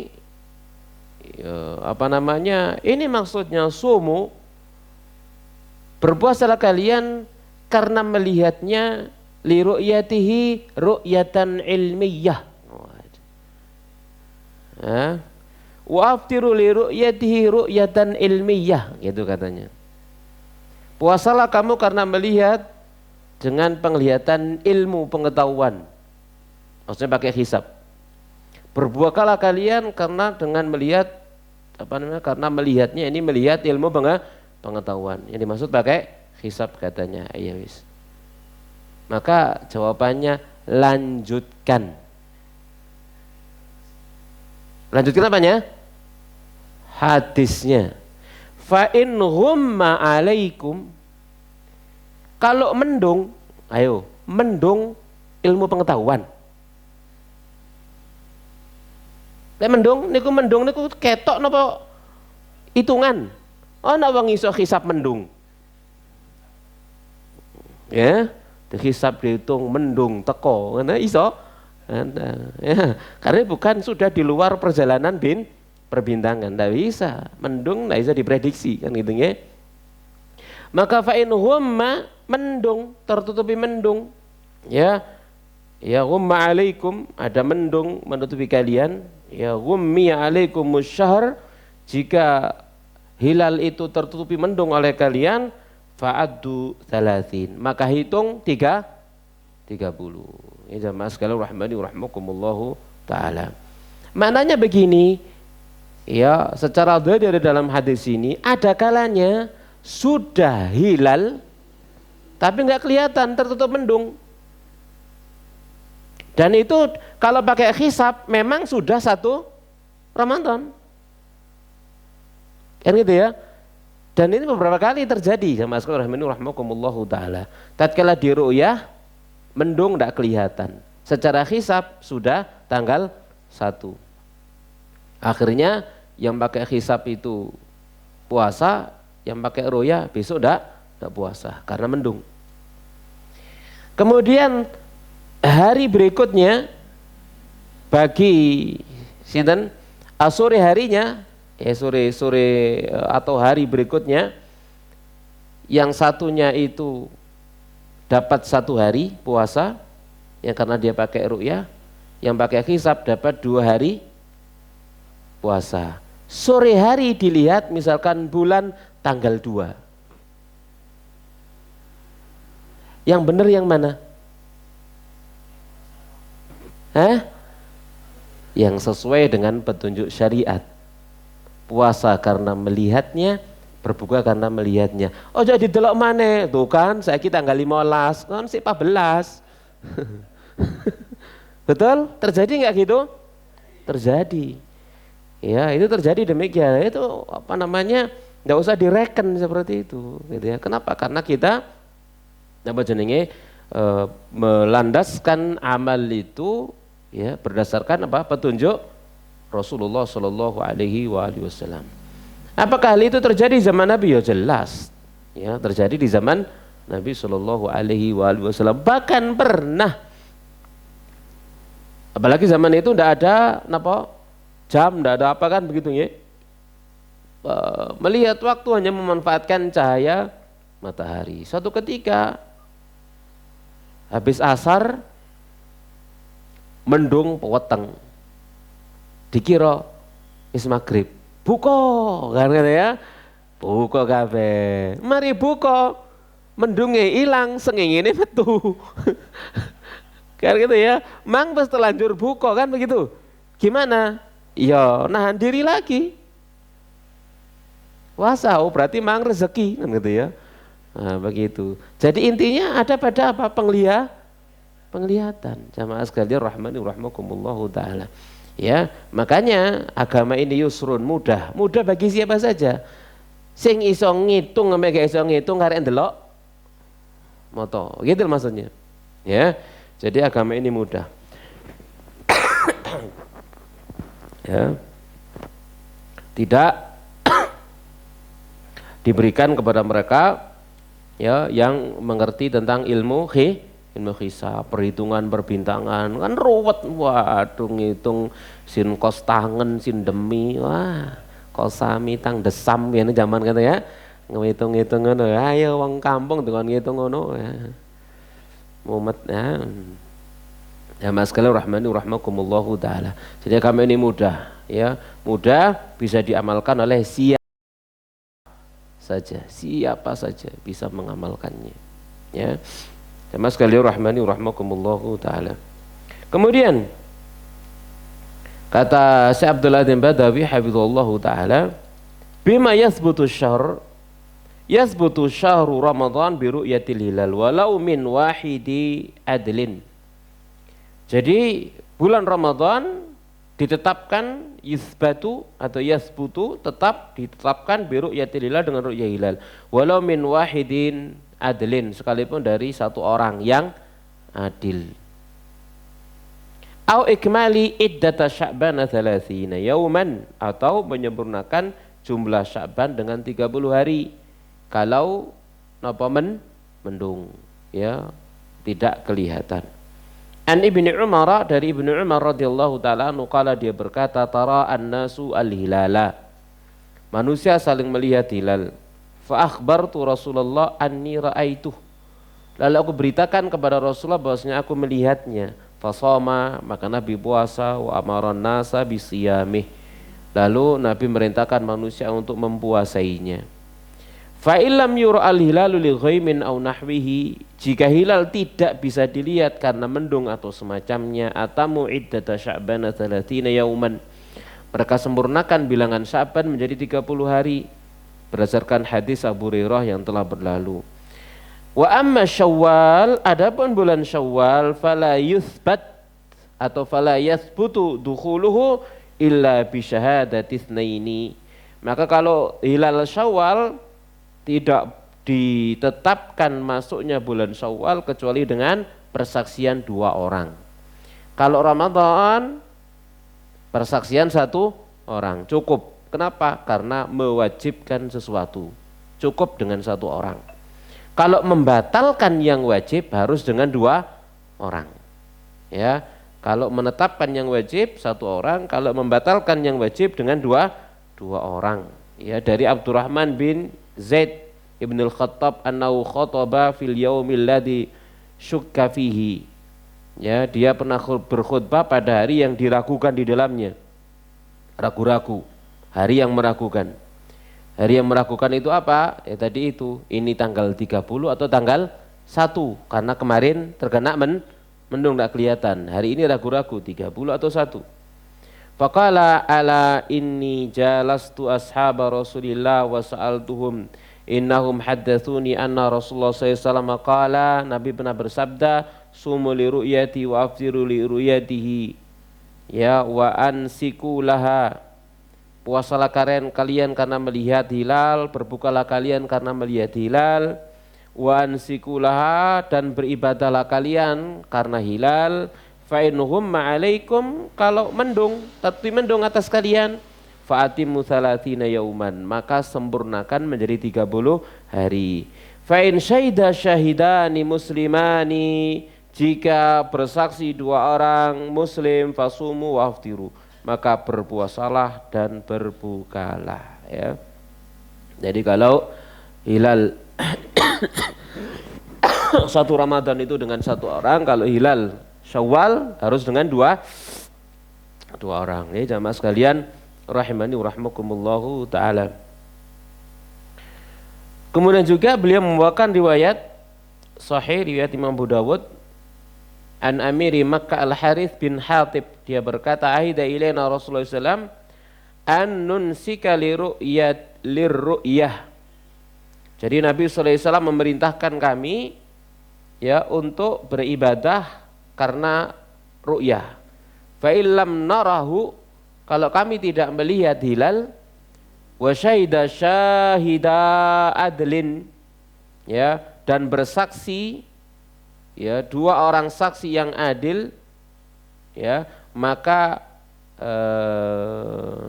Speaker 1: ini maksudnya sumu, berpuasalah kalian karena melihatnya, li ru'yatihi ru'yatan ilmiyah, wa aftiru li ru'yatihi ru'yatan ilmiyah, gitu katanya. Puasalah kamu karena melihat dengan penglihatan ilmu pengetahuan, maksudnya pakai hisab. Berbukalah kalian karena dengan melihat karena melihatnya ini melihat ilmu pengetahuan. Yang dimaksud pakai hisab katanya. Iya wis. Maka jawabannya lanjutkan. Lanjutkan apanya? Hadisnya. Fa in ghumma alaikum, kalau mendung, ayo, mendung ilmu pengetahuan. Lek mendung niku ketok napa hitungan. Ana wong iso hisab mendung. Ya, dihisab dihitung mendung teko, ngene iso. Ya, karena bukan sudah di luar perjalanan perbintangan, ndak bisa. Mendung ndak bisa diprediksi kan gitu ya. Maka fa in humma, mendung, tertutupi mendung. Ya ghumma alaikum, ada mendung menutupi kalian. Ya ghummi alaikumus syahr, jika hilal itu tertutupi mendung oleh kalian, fa'addu 30, maka hitung 30. Ini jamaah sekalian rahmani wa rahmakumullahu taala. Maknanya begini, ya, secara dhahir dari dalam hadis ini ada kalanya sudah hilal tapi enggak kelihatan, tertutup mendung. Dan itu kalau pakai hisab memang sudah 1 Ramadan. Kan gitu ya. Dan ini beberapa kali terjadi jamaah sekalian rahimani rahimakumullahu taala. Tatkala di ru'yah mendung enggak kelihatan. Secara hisab sudah tanggal 1. Akhirnya yang pakai hisab itu puasa, yang pakai ru'yah besok enggak puasa karena mendung. Kemudian hari berikutnya bagi sinten sore harinya, sore atau hari berikutnya, yang satunya itu dapat 1 hari puasa yang karena dia pakai ru'yah, yang pakai hisab dapat 2 hari puasa. Sore hari dilihat misalkan bulan tanggal 2. Yang benar yang mana? Yang sesuai dengan petunjuk syariat. Puasa karena melihatnya, berbuka karena melihatnya. Oh jadi delok maneh, tuh kan saiki tanggal 15, kan sik 14. Betul? Terjadi enggak gitu? Terjadi. Ya, itu terjadi demikian. Itu enggak usah direken seperti itu, gitu ya. Kenapa? Karena kita melandaskan amal itu ya berdasarkan petunjuk Rasulullah Shallallahu Alaihi Wasallam. Apakah hal itu terjadi zaman Nabi? Ya jelas, ya terjadi di zaman Nabi Shallallahu Alaihi Wasallam. Bahkan pernah, apalagi zaman itu tidak ada jam, tidak ada apa kan begitu ya. Melihat waktu hanya memanfaatkan cahaya matahari. Suatu ketika habis asar mendung peweteng, dikira is maghrib, buka kan ya, buka kabeh, mari buka, mendungnya hilang, sengengene metu. Kan gitu ya, mang pas terlanjur buka kan begitu, gimana? Ya nahan diri lagi, puasa, berarti mang rezeki kan gitu ya. Nah, begitu. Jadi intinya ada pada apa? penglihatan. Jamaah sekalian rahmani rahmakumullahu taala. Ya, makanya agama ini yusrun, mudah bagi siapa saja. Sing iso ngitung sampai gak iso ngitung karek ndelok moto. Gitu maksudnya. Ya. Jadi agama ini mudah. Ya. Tidak diberikan kepada mereka ya yang mengerti tentang ilmu hisab, perhitungan perbintangan, kan ruwet. Waduh, ngitung sin kos tangen, sin demi, wah kosami tang desam ya zaman kata ya, ngitung-ngitung ngono. Ayo wong kampung dengan ngitung ngono ya. Mumet ya. Ya mas sekalian rahmani rahmakumullahu taala. Jadi kami ini mudah ya, mudah bisa diamalkan oleh siapa saja bisa mengamalkannya. Ya. Ya mas sekalian rahmani rahmakumullahu taala. Kemudian kata Syekh Abdullah bin Badawi hafizallahu taala, bima yathbutu syahru Ramadan bi ru'yatil hilal walau min wahidi adlin. Jadi bulan Ramadan ditetapkan yusbatu atau yasbutu, tetap ditetapkan bi ru'yatil hilal dengan ru'yah hilal walau min wahidin adlin, sekalipun dari satu orang yang adil. Au ikmali iddata sya'ban 30 yauman, atau menyempurnakan jumlah Sya'ban dengan 30 hari kalau napa mendung ya, tidak kelihatan. An Ibnu Umar, dari Ibnu Umar radhiyallahu taala anhu qala, dia berkata, tara an-nasu al-hilala, manusia saling melihat hilal. Fa akhbartu Rasulullah anni ra'aituh, lalu aku beritakan kepada Rasulullah bahwasanya aku melihatnya. Fasoma, maka Nabi puasa. Wa amaran nasa bisiyamih, lalu Nabi merintahkan manusia untuk mempuasainya. Fa illam yura al-hilalu li ghaimin aw nahwihi, jika hilal tidak bisa dilihat karena mendung atau semacamnya, atamu iddata sya'ban 30 yauman, mereka sempurnakan bilangan Sya'ban menjadi 30 hari berdasarkan hadis Abu Hurairah yang telah berlalu. Wa amma Syawal, adapun bulan Syawal, fala yuthbat atau fala yathbutu dukhuluhu illa bi syahadati itsnaini, maka kalau hilal Syawal tidak ditetapkan masuknya bulan Syawal kecuali dengan persaksian 2 orang. Kalau Ramadan persaksian 1 orang cukup. Kenapa? Karena mewajibkan sesuatu, cukup dengan 1 orang. Kalau membatalkan yang wajib harus dengan 2 orang. Ya, kalau menetapkan yang wajib 1 orang, kalau membatalkan yang wajib dengan dua orang. Ya, dari Abdurrahman bin Zaid ibn al-Khattab annahu khataba fil yaumil ladzi syukka fihi. Ya, dia pernah berkhutbah pada hari yang diragukan di dalamnya. Ragu-ragu, hari yang meragukan. Hari yang meragukan itu apa? Ya tadi itu, ini tanggal 30 atau tanggal 1, karena kemarin terkena mendung tak kelihatan. Hari ini ragu-ragu 30 atau 1. Faqala ala inni jalastu ashaba Rasulillah wa sa'altuhum innahum haddatsuni anna Rasulullah SAW qala, Nabi pernah bersabda, sumu li ru'yati wa aftiru li ru'yatihi, ya wa ansiku laha, puasalah kalian karena melihat hilal, berbukalah kalian karena melihat hilal, wa ansiku laha, dan beribadahlah kalian karena hilal, fa inhum ma'alaikum, kalau mendung, tapi mendung atas kalian, fa'atimu 30 yauman, maka sempurnakan menjadi 30 hari. Fa in syahida syahidani muslimani, jika bersaksi 2 orang muslim, fasumu waftiru, maka berpuasalah dan berbukalah. Ya. Jadi kalau hilal 1 Ramadan itu dengan 1 orang, kalau hilal Syawal harus dengan 2 orang. Ya, jamaah sekalian rahimani rahmakumullahu ta'ala. Kemudian juga beliau membawakan riwayat sahih, riwayat Imam Abu Dawud, an Amiri Makkah Al-Harith bin Hatib, dia berkata, ahida ilaina Rasulullah SAW an nunsika lirru'yah. Jadi Nabi SAW memerintahkan kami ya untuk beribadah karena ru'yah. Fa illam narahu, kalau kami tidak melihat hilal, wa syahida syahida adlin, ya, dan bersaksi, ya, 2 orang saksi yang adil, ya, maka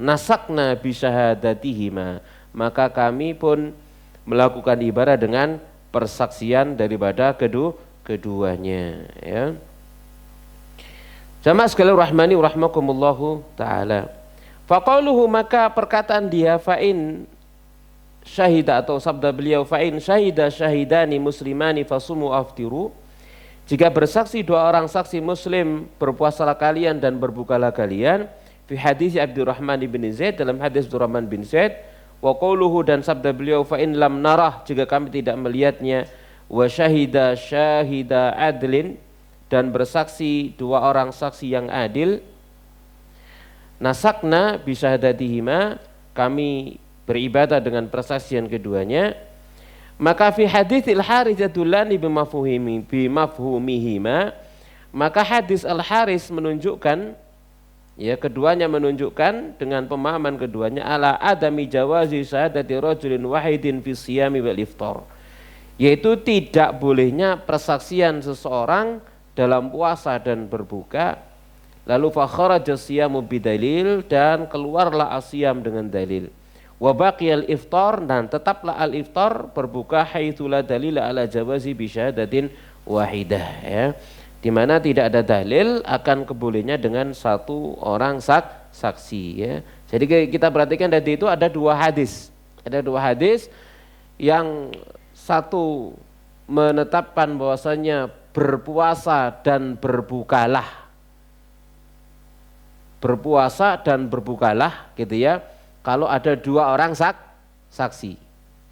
Speaker 1: nasakna bi syahadatihima, maka kami pun melakukan ibadah dengan persaksian daripada keduanya, ya. Jamaah sekalian rahmani wa rahmakumullahu taala. Faqauluhu, maka perkataan dia, fa'in syahida, atau sabda beliau, fa'in syahida syahidani muslimani fasumu aftiru, jika bersaksi 2 orang saksi muslim, berpuasalah kalian dan berbukalah kalian. Fi hadis Abdurrahman bin Zaid, dalam hadis Abdurrahman bin Zaid. Wa qauluhu, dan sabda beliau, fa in lam narah, jika kami tidak melihatnya. Wa syahida syahida adlin, dan bersaksi 2 orang saksi yang adil. Nasakna bi syahadatihima, kami beribadah dengan persaksian keduanya. Maka fi haditsil Harits yadullani bimafhumihima, maka hadis Al-Harits menunjukkan, ya, keduanya menunjukkan dengan pemahaman keduanya, ala adami jawazi syahadati rajulin wahidin fi siyami wal iftar, yaitu tidak bolehnya persaksian seseorang dalam puasa dan berbuka. Lalu fa kharaja siyamu bidalil, dan keluarlah asyam dengan dalil. Wa baqiyal iftar, dan tetaplah al iftar berbuka haitsu la dalil ala jawazi bi syahadatin wahidah, ya, di mana tidak ada dalil akan kebolehnya dengan 1 orang saksi, ya. Jadi kita perhatikan tadi itu ada 2 hadis. Ada 2 hadis, yang satu menetapkan bahwasanya berpuasa dan berbukalah. Berpuasa dan berbukalah, gitu ya. Kalau ada 2 orang saksi.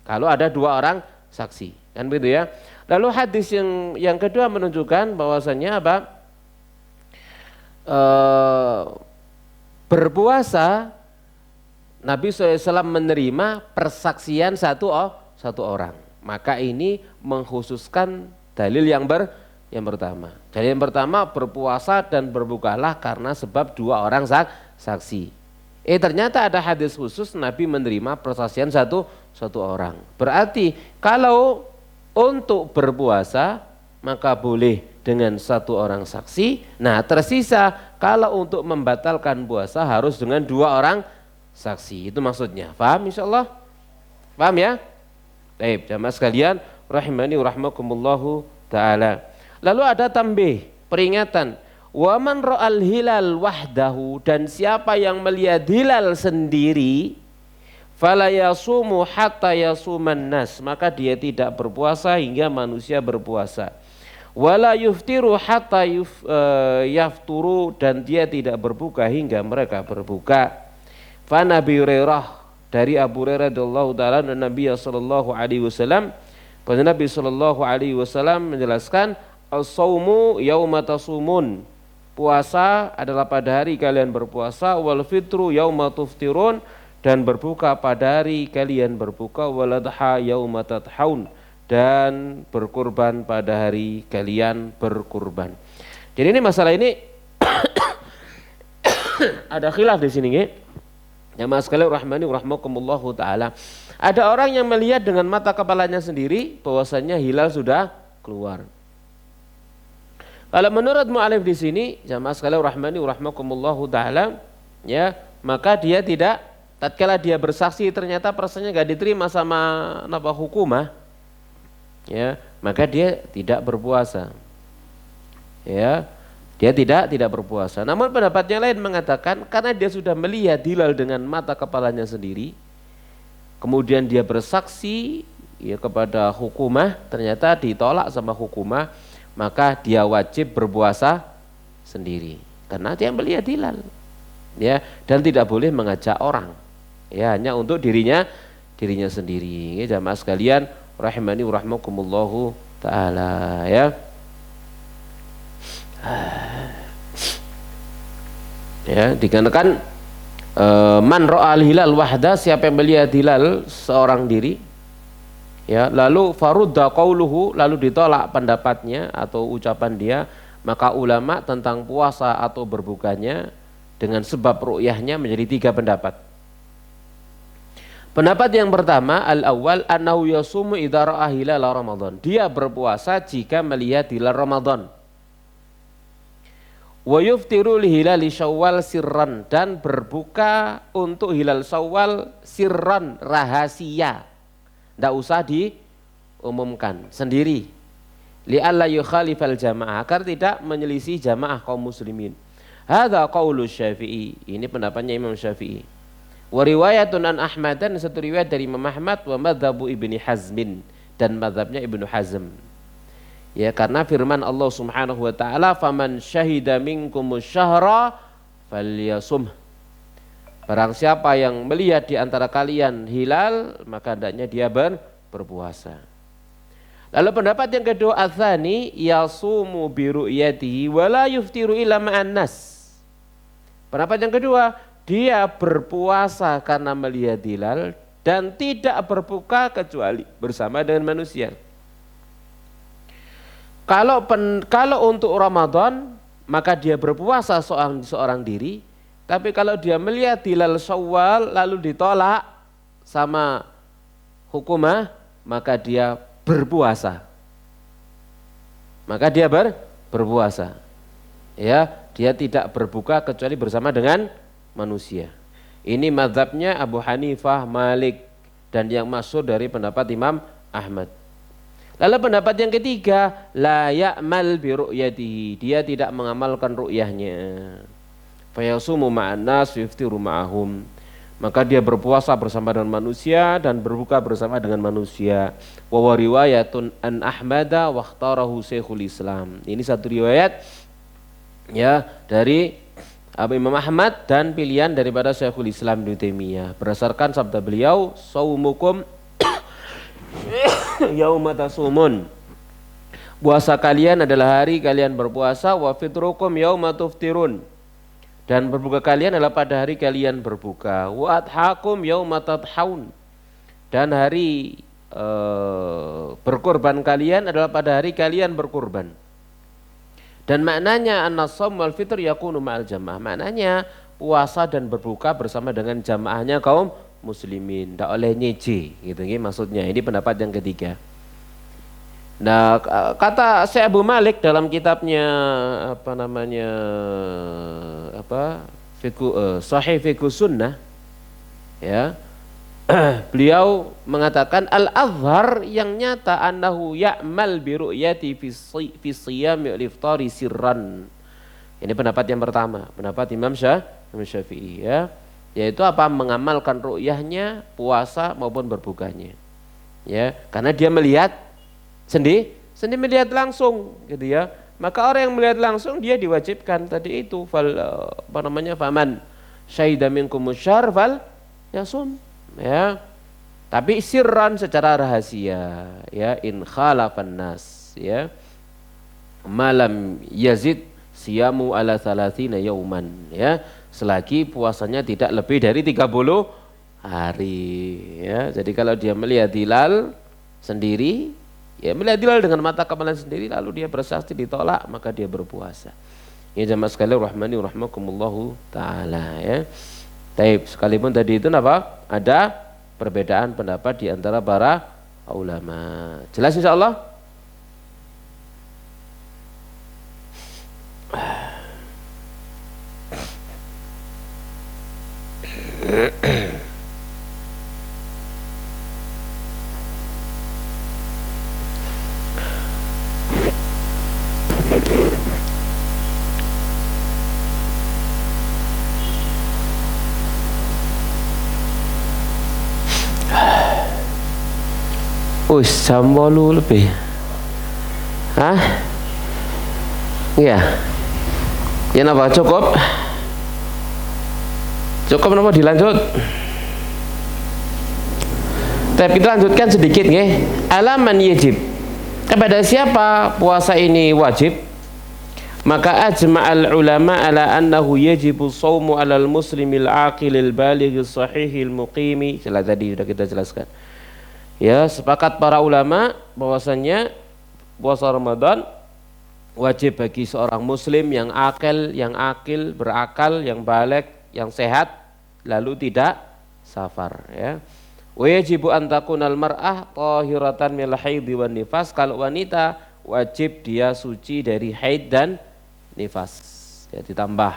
Speaker 1: Kalau ada 2 orang saksi, kan begitu, ya. Lalu hadis yang kedua menunjukkan bahwasanya apa? Berpuasa, Nabi SAW menerima persaksian satu orang. Maka ini mengkhususkan dalil yang pertama. Dalil yang pertama, berpuasa dan berbukalah karena sebab 2 orang saksi. Ternyata ada hadis khusus Nabi menerima persaksian satu orang. Berarti kalau untuk berpuasa maka boleh dengan 1 orang saksi. Nah, tersisa kalau untuk membatalkan puasa harus dengan 2 orang saksi. Itu maksudnya. Paham insyaallah? Paham, ya? Baik, jamaah sekalian rahimani wa rahmakumullahu taala. Lalu ada tambih, peringatan. Wa man ra'al hilal wahdahu, dan siapa yang melihat hilal sendiri, fala yasumu hatta yasuman nas, maka dia tidak berpuasa hingga manusia berpuasa. Wala yuftiru hatta yafturu, dan dia tidak berbuka hingga mereka berbuka. Fa Nabi Hurairah, dari Abu Hurairah radhiyallahu taala, Nabi sallallahu alaihi wasallam, Nabi sallallahu alaihi wasallam menjelaskan, as-saumu yauma tasumun, puasa adalah pada hari kalian berpuasa, wal fitru yauma tuftirun, dan berbuka pada hari kalian berbuka, wal adha yauma tadhaun, dan berkurban pada hari kalian berkurban. Jadi ini masalah ini ada khilaf di sini, nggih. Jamaah sekalian rahmani wa rahmakumullahu taala. Ada orang yang melihat dengan mata kepalanya sendiri bahwasanya hilal sudah keluar. Kalau menurut mu'alif di sini, jamaah sekalian rahmani wa rahmakumullahu taala, ya, maka dia tidak, tatkala dia bersaksi ternyata perasaannya enggak diterima sama hukumah, ya, maka dia tidak berpuasa. Ya, dia tidak berpuasa. Namun pendapat yang lain mengatakan karena dia sudah melihat hilal dengan mata kepalanya sendiri, kemudian dia bersaksi, ya, kepada hukumah, ternyata ditolak sama hukumah, maka dia wajib berpuasa sendiri karena dia melihat hilal, ya, dan tidak boleh mengajak orang, ya, hanya untuk dirinya sendiri. Ya, jamaah sekalian rahimani wa rahmakumullahu taala, ya. Ya, dikarenakan man ra'al hilal wahda, siapa yang melihat hilal seorang diri, ya, lalu farudda qauluhu, lalu ditolak pendapatnya atau ucapan dia, Maka ulama tentang puasa atau berbukanya dengan sebab ru'yahnya menjadi 3 pendapat. Pendapat yang pertama, al-awwal annahu yasumu idza ra'a hilal Ramadan. Dia berpuasa jika melihat hilal Ramadan. Wa yuftiru li hilali Syawal sirran, dan berbuka untuk hilal Syawal sirran, rahasia. Tidak usah diumumkan sendiri. Li'alla yukhalifal jamaah, agar tidak menyelisih jamaah kaum muslimin. Hadza qaulu Syafi'i. Ini pendapatnya Imam Syafi'i. Wa riwayatun an Ahmad, dan satu riwayat dari Imam Ahmad, wa madzhabu Ibni Hazmin, dan madzhabnya Ibnu Hazm. Ya, karena firman Allah Subhanahu wa taala, "Faman syahida minkumus syahra falyasum." Barang siapa yang melihat di antara kalian hilal, maka hendaknya dia berpuasa. Lalu pendapat yang kedua, ats-tsani yasumu bi ru'yatihi wa la yuftiru illa ma'an nas. Pendapat yang kedua, dia berpuasa karena melihat hilal dan tidak berbuka kecuali bersama dengan manusia. Kalau untuk Ramadan, maka dia berpuasa seorang diri. Tapi kalau dia melihat hilal Syawal lalu ditolak sama hukumah, maka dia berpuasa. Maka dia berpuasa. Ya, dia tidak berbuka kecuali bersama dengan manusia. Ini mazhabnya Abu Hanifah, Malik, dan yang masyhur dari pendapat Imam Ahmad. Lalu pendapat yang ketiga, la ya'mal bi ru'yatihi, dia tidak mengamalkan ru'yahnya. Fa yasumu ma'an nas yuftiru ma'ahum, maka dia berpuasa bersama dengan manusia dan berbuka bersama dengan manusia. Wa riwayatun an Ahmada wa ikhtarahu Syekhul Islam. Ini satu riwayat ya dari Imam Ahmad dan pilihan daripada Syekhul Islam Ibnu Taimiyah berdasarkan sabda beliau, saumukum yauma tasumun, puasa kalian adalah hari kalian berpuasa, wa fitrukum yauma tuftirun, dan berbuka kalian adalah pada hari kalian berbuka, wa adhakum yauma tadhaun, dan hari berkorban kalian adalah pada hari kalian berkorban. Dan maknanya an-shaum wal fitr yakunu ma'al jamaah, maknanya puasa dan berbuka bersama dengan jamaahnya kaum muslimin, tidak oleh nyeje gitu maksudnya. Ini pendapat yang ketiga. Nah, kata Syekh Abu Malik dalam kitabnya Sahih Fiqh Sunnah ya, beliau mengatakan al-azhar yang nyata annahu ya'mal bi ru'yati fi siyami al-iftari sirran. Ini pendapat yang pertama, pendapat Imam Syafi'i ya, yaitu apa? Mengamalkan ru'yahnya, puasa maupun berbukanya. Ya, karena dia melihat sendiri melihat langsung gitu ya. Maka orang yang melihat langsung dia diwajibkan tadi itu faman syahida minkum syahra fal yasum. Ya, tapi sirran secara rahasia ya, in khalafan nas ya, malam yazid siyamu ala 30 yauman ya, selagi puasanya tidak lebih dari 30 hari ya. Jadi kalau dia melihat hilal sendiri ya, melihat hilal dengan mata kepala sendiri lalu dia bersaksi ditolak, maka dia berpuasa. Ya jamaah sekalian rahmani rahmakumullahu taala ya. Taib, sekalipun tadi itu apa? Ada perbedaan pendapat di antara para ulama. Jelas insyaallah? Jam 8 lebih. Hah? Iya. Ya napa cukup? Cukup napa dilanjut? Tapi kita lanjutkan sedikit nggih. Alaman yajib. Kepada siapa puasa ini wajib? Maka ajma'al ulama ala annahu yajibu shaumu 'alal muslimil aqilil balighis sahihil muqimi. Jelas tadi sudah kita jelaskan. Ya, sepakat para ulama bahwasannya puasa Ramadan wajib bagi seorang muslim yang akil, berakal, yang baligh, yang sehat, lalu tidak safar, ya. Wa yajibu an takunal mar'ah tahiratan minal haidhi wan nifas. Kalau wanita wajib dia suci dari haid dan nifas. Ya, ditambah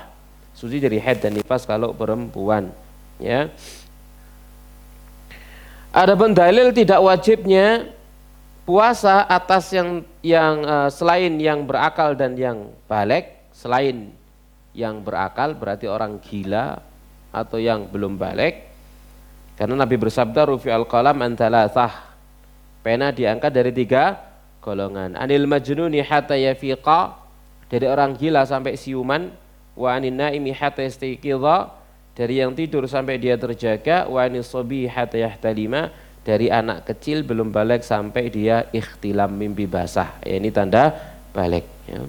Speaker 1: suci dari haid dan nifas kalau perempuan, ya. Adapun dalil tidak wajibnya puasa atas yang selain yang berakal dan yang baligh. Selain yang berakal berarti orang gila atau yang belum baligh, karena Nabi bersabda rufi'al qalam an thalathah, pena diangkat dari 3 golongan. Anil majnuni hatta yafiqa, dari orang gila sampai siuman. Wa anin naimi hatta yastayqidha, dari yang tidur sampai dia terjaga. Wa anis sabi hatta yahtalima, dari anak kecil belum baligh sampai dia ikhtilam, mimpi basah, ya, ini tanda baligh, ya.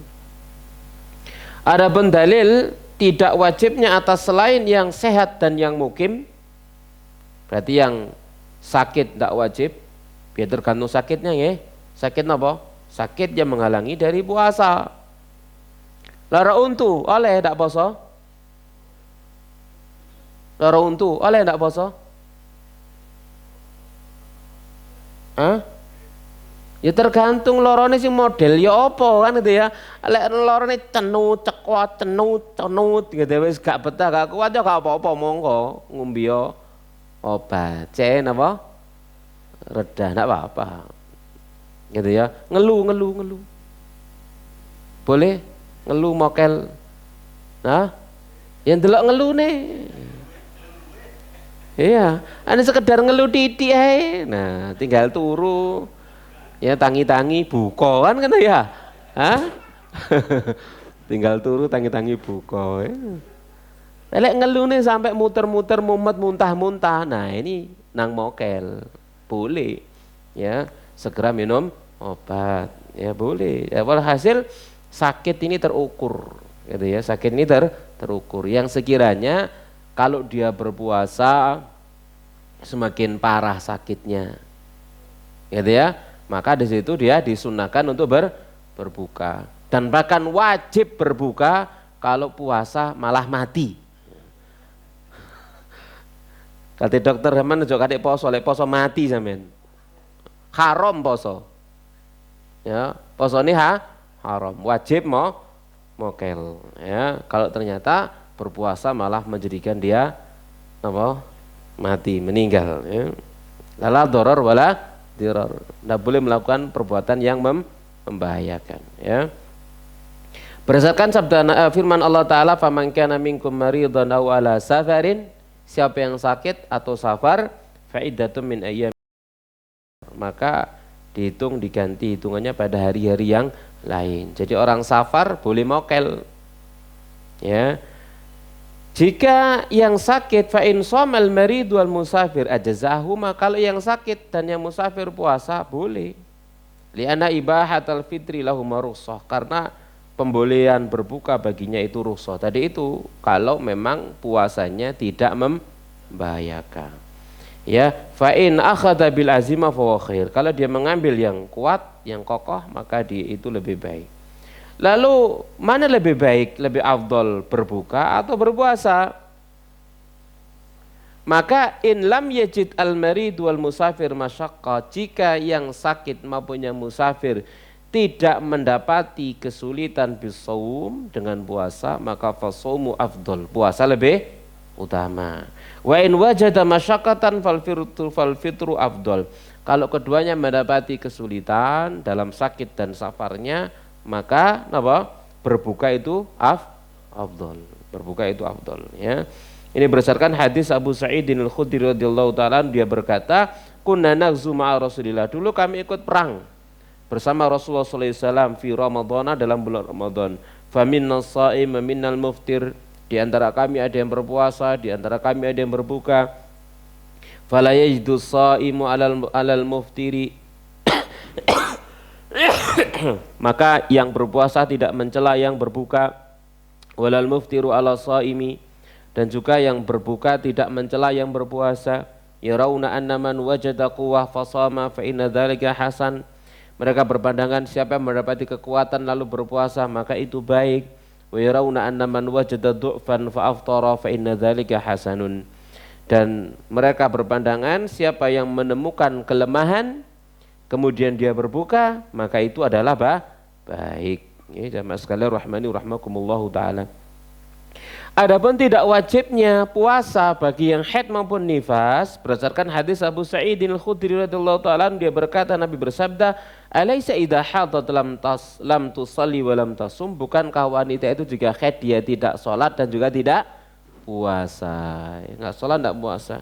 Speaker 1: Adapun dalil tidak wajibnya atas selain yang sehat dan yang mukim, berarti yang sakit tidak wajib, biar tergantung sakitnya, ya. Sakit apa? Sakit yang menghalangi dari puasa. Lara untu oleh tidak puasa? Lara untu oleh tidak puasa? Ya tergantung lorone sing model ya apa kan gitu, ya. Lek lorone cenut cekwat cenut gitu wis gak betah gak kuat ya gak apa-apa, monggo ngombe obat cen apa reda ndak apa-apa gitu, ya. Ngeluh boleh ngeluh mokel, nah yang delok ngeluh nih. Iya, ane sekedar ngeluh titik ae. Nah, tinggal turu. Ya tangi-tangi buka kan ya. Hah? Tinggal turu tangi-tangi buka. Lek ngeluh nih sampai muter-muter mumet muntah-muntah. Nah, ini nang mokel. Boleh. Ya, segera minum obat. Ya boleh. Ya hasil sakit ini terukur. Gitu ya, sakit ini terukur. Yang sekiranya kalau dia berpuasa semakin parah sakitnya, gitu ya, maka di situ dia disunahkan untuk berbuka, dan bahkan wajib berbuka kalau puasa malah mati. Kata dokter zaman juga kadek poso, lek poso mati sampean, haram poso, ya poso ini haram, wajib mokel, ya. Kalau ternyata berpuasa malah menjadikan dia apa? Mati, meninggal, ya. Lala doror wala diror, tidak boleh melakukan perbuatan yang membahayakan, ya. Berdasarkan sabda firman Allah Ta'ala, faman kana minkum maridhan aw ala safarin, siapa yang sakit atau safar, fa'iddatun min ayyam, maka diganti hitungannya pada hari-hari yang lain. Jadi orang safar boleh mokel, ya. Jika yang sakit fa in shamal marid wal musafir ajzahuma, kalau yang sakit dan yang musafir puasa boleh. Li anna ibahatal fitri lahum rukhsah, karena pembolehan berbuka baginya itu rukhsah. Tadi itu kalau memang puasanya tidak membahayakan. Ya, fa in akhadha bil azima fa khair. Kalau dia mengambil yang kuat, yang kokoh, maka dia itu lebih baik. Lalu mana lebih baik, lebih afdol, berbuka atau berpuasa? Maka in lam yajid al marid wal musafir masyaqqa, jika yang sakit maupun yang musafir tidak mendapati kesulitan bisawum dengan puasa, maka fasaumu afdol, puasa lebih utama. Wa in wajada masyaqqatan fal fitru afdol. Kalau keduanya mendapati kesulitan dalam sakit dan safarnya, maka apa? Berbuka itu afdol. Berbuka itu afdol, ya. Ini berdasarkan hadis Abu Sa'id al-Khudri radhiyallahu taala, dia berkata, "Kunna naghzu ma'a Rasulillah." Dulu kami ikut perang bersama Rasulullah sallallahu alaihi wasallam fi Ramadhan, dalam bulan Ramadan. Faminna shaim wa minnal muftir. Di antara kami ada yang berpuasa, di antara kami ada yang berbuka. Fala yajidu shaimu alal muftiri. Maka yang berpuasa tidak mencela yang berbuka, walal muftiru ala shaimi, dan juga yang berbuka tidak mencela yang berpuasa. Yarawna anna man wajada quwwah fasama fa inna dzalika hasan. Mereka berpandangan siapa yang mendapati kekuatan lalu berpuasa maka itu baik. Wa yarawna anna man wajada du'fan fa aftara fa inna dzalika hasanun. Dan mereka berpandangan siapa yang menemukan kelemahan kemudian dia berbuka maka itu adalah baik. Ya jamaah sekalian rahmani rahmakumullahu taala. Adapun tidak wajibnya puasa bagi yang haid maupun nifas berdasarkan hadis Abu Sa'id Al-Khudri radhiyallahu taala dia berkata Nabi bersabda alaisa idza hadat lam tusalli wa lam tasum, bukankah wanita itu jika haid dia tidak salat dan juga tidak puasa, enggak salat enggak puasa,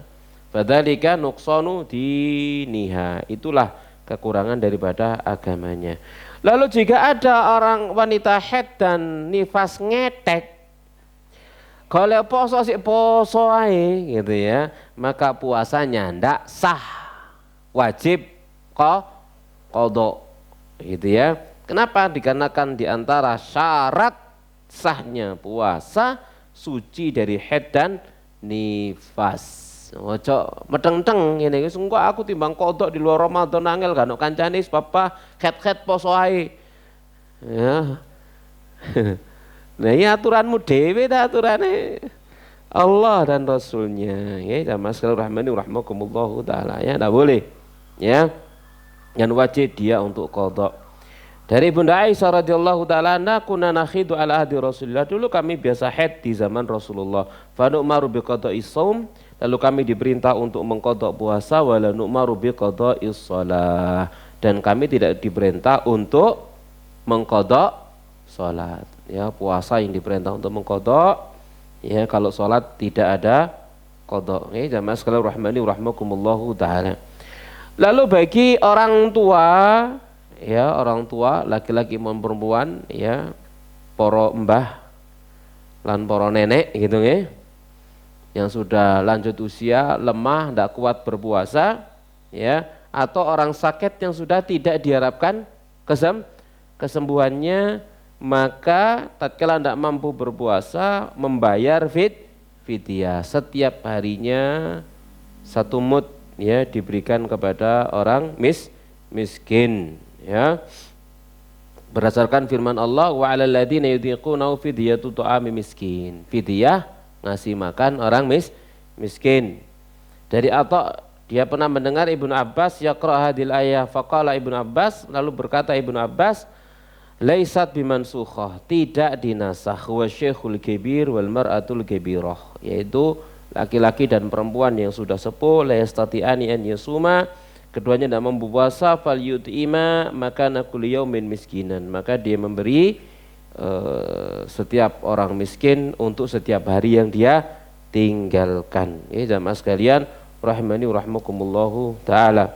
Speaker 1: fadzalika nuqsanu diniha, itulah kekurangan daripada agamanya. Lalu jika ada orang wanita haid dan nifas ngetek, kalau poso sih poso ae gitu ya, maka puasanya ndak sah, wajib qadha gitu ya. Kenapa? Dikarenakan diantara syarat sahnya puasa suci dari haid dan nifas. Ojo meteng-teng ngene wis engko aku timbang qadha di luar Ramadan angel kan kancane papa haid poso ae. Ya. Nah ini aturanmu dewe dah aturannya Allah dan Rasulnya ya jamaah sekalian rahmani rahmakumullahu taala ya tidak boleh ya yang wajib dia untuk qadha. Dari Bunda Aisyah radhiyallahu taala anha kunna nakhidu ala ahdi Rasulillah, dulu kami biasa haid di zaman Rasulullah, fa nu'maru bi qada'is shaum, lalu kami diperintah untuk mengqadha puasa, wala nu'maru bi qada'is shalah, dan kami tidak diperintah untuk mengqadha salat. Ya, puasa yang diperintah untuk mengqadha, ya kalau salat tidak ada qadha. Ya, jamaah sekalian rahmani rahmakumullahu taala. Lalu bagi orang tua, ya orang tua laki-laki maupun perempuan, ya poro mbah lan poro nenek gitu ya, yang sudah lanjut usia, lemah, tidak kuat berpuasa, ya atau orang sakit yang sudah tidak diharapkan kesembuhannya, maka tatkala tidak mampu berpuasa membayar fidyah setiap harinya 1 mud ya diberikan kepada orang miskin ya berdasarkan firman Allah wa 'alal ladzina yudhiqunahu fidyatu tu'ami miskin, fidyah ngasih makan orang miskin. Dari Atha dia pernah mendengar Ibnu Abbas yaqra hadil ayah, faqala Ibnu Abbas, lalu berkata Ibnu Abbas, laisat bimansukhah, tidak dinasakh, wa syekhul kabir wal mar'atul kabirah, yaitu laki-laki dan perempuan yang sudah sepuh, la yastati'ani an yasuma, keduanya tidak mampu puasa, fal yut'ima makana kulli yaumin miskinan, maka dia memberi setiap orang miskin untuk setiap hari yang dia tinggalkan. Ya jamaah sekalian rahimani rahmakumullahu taala.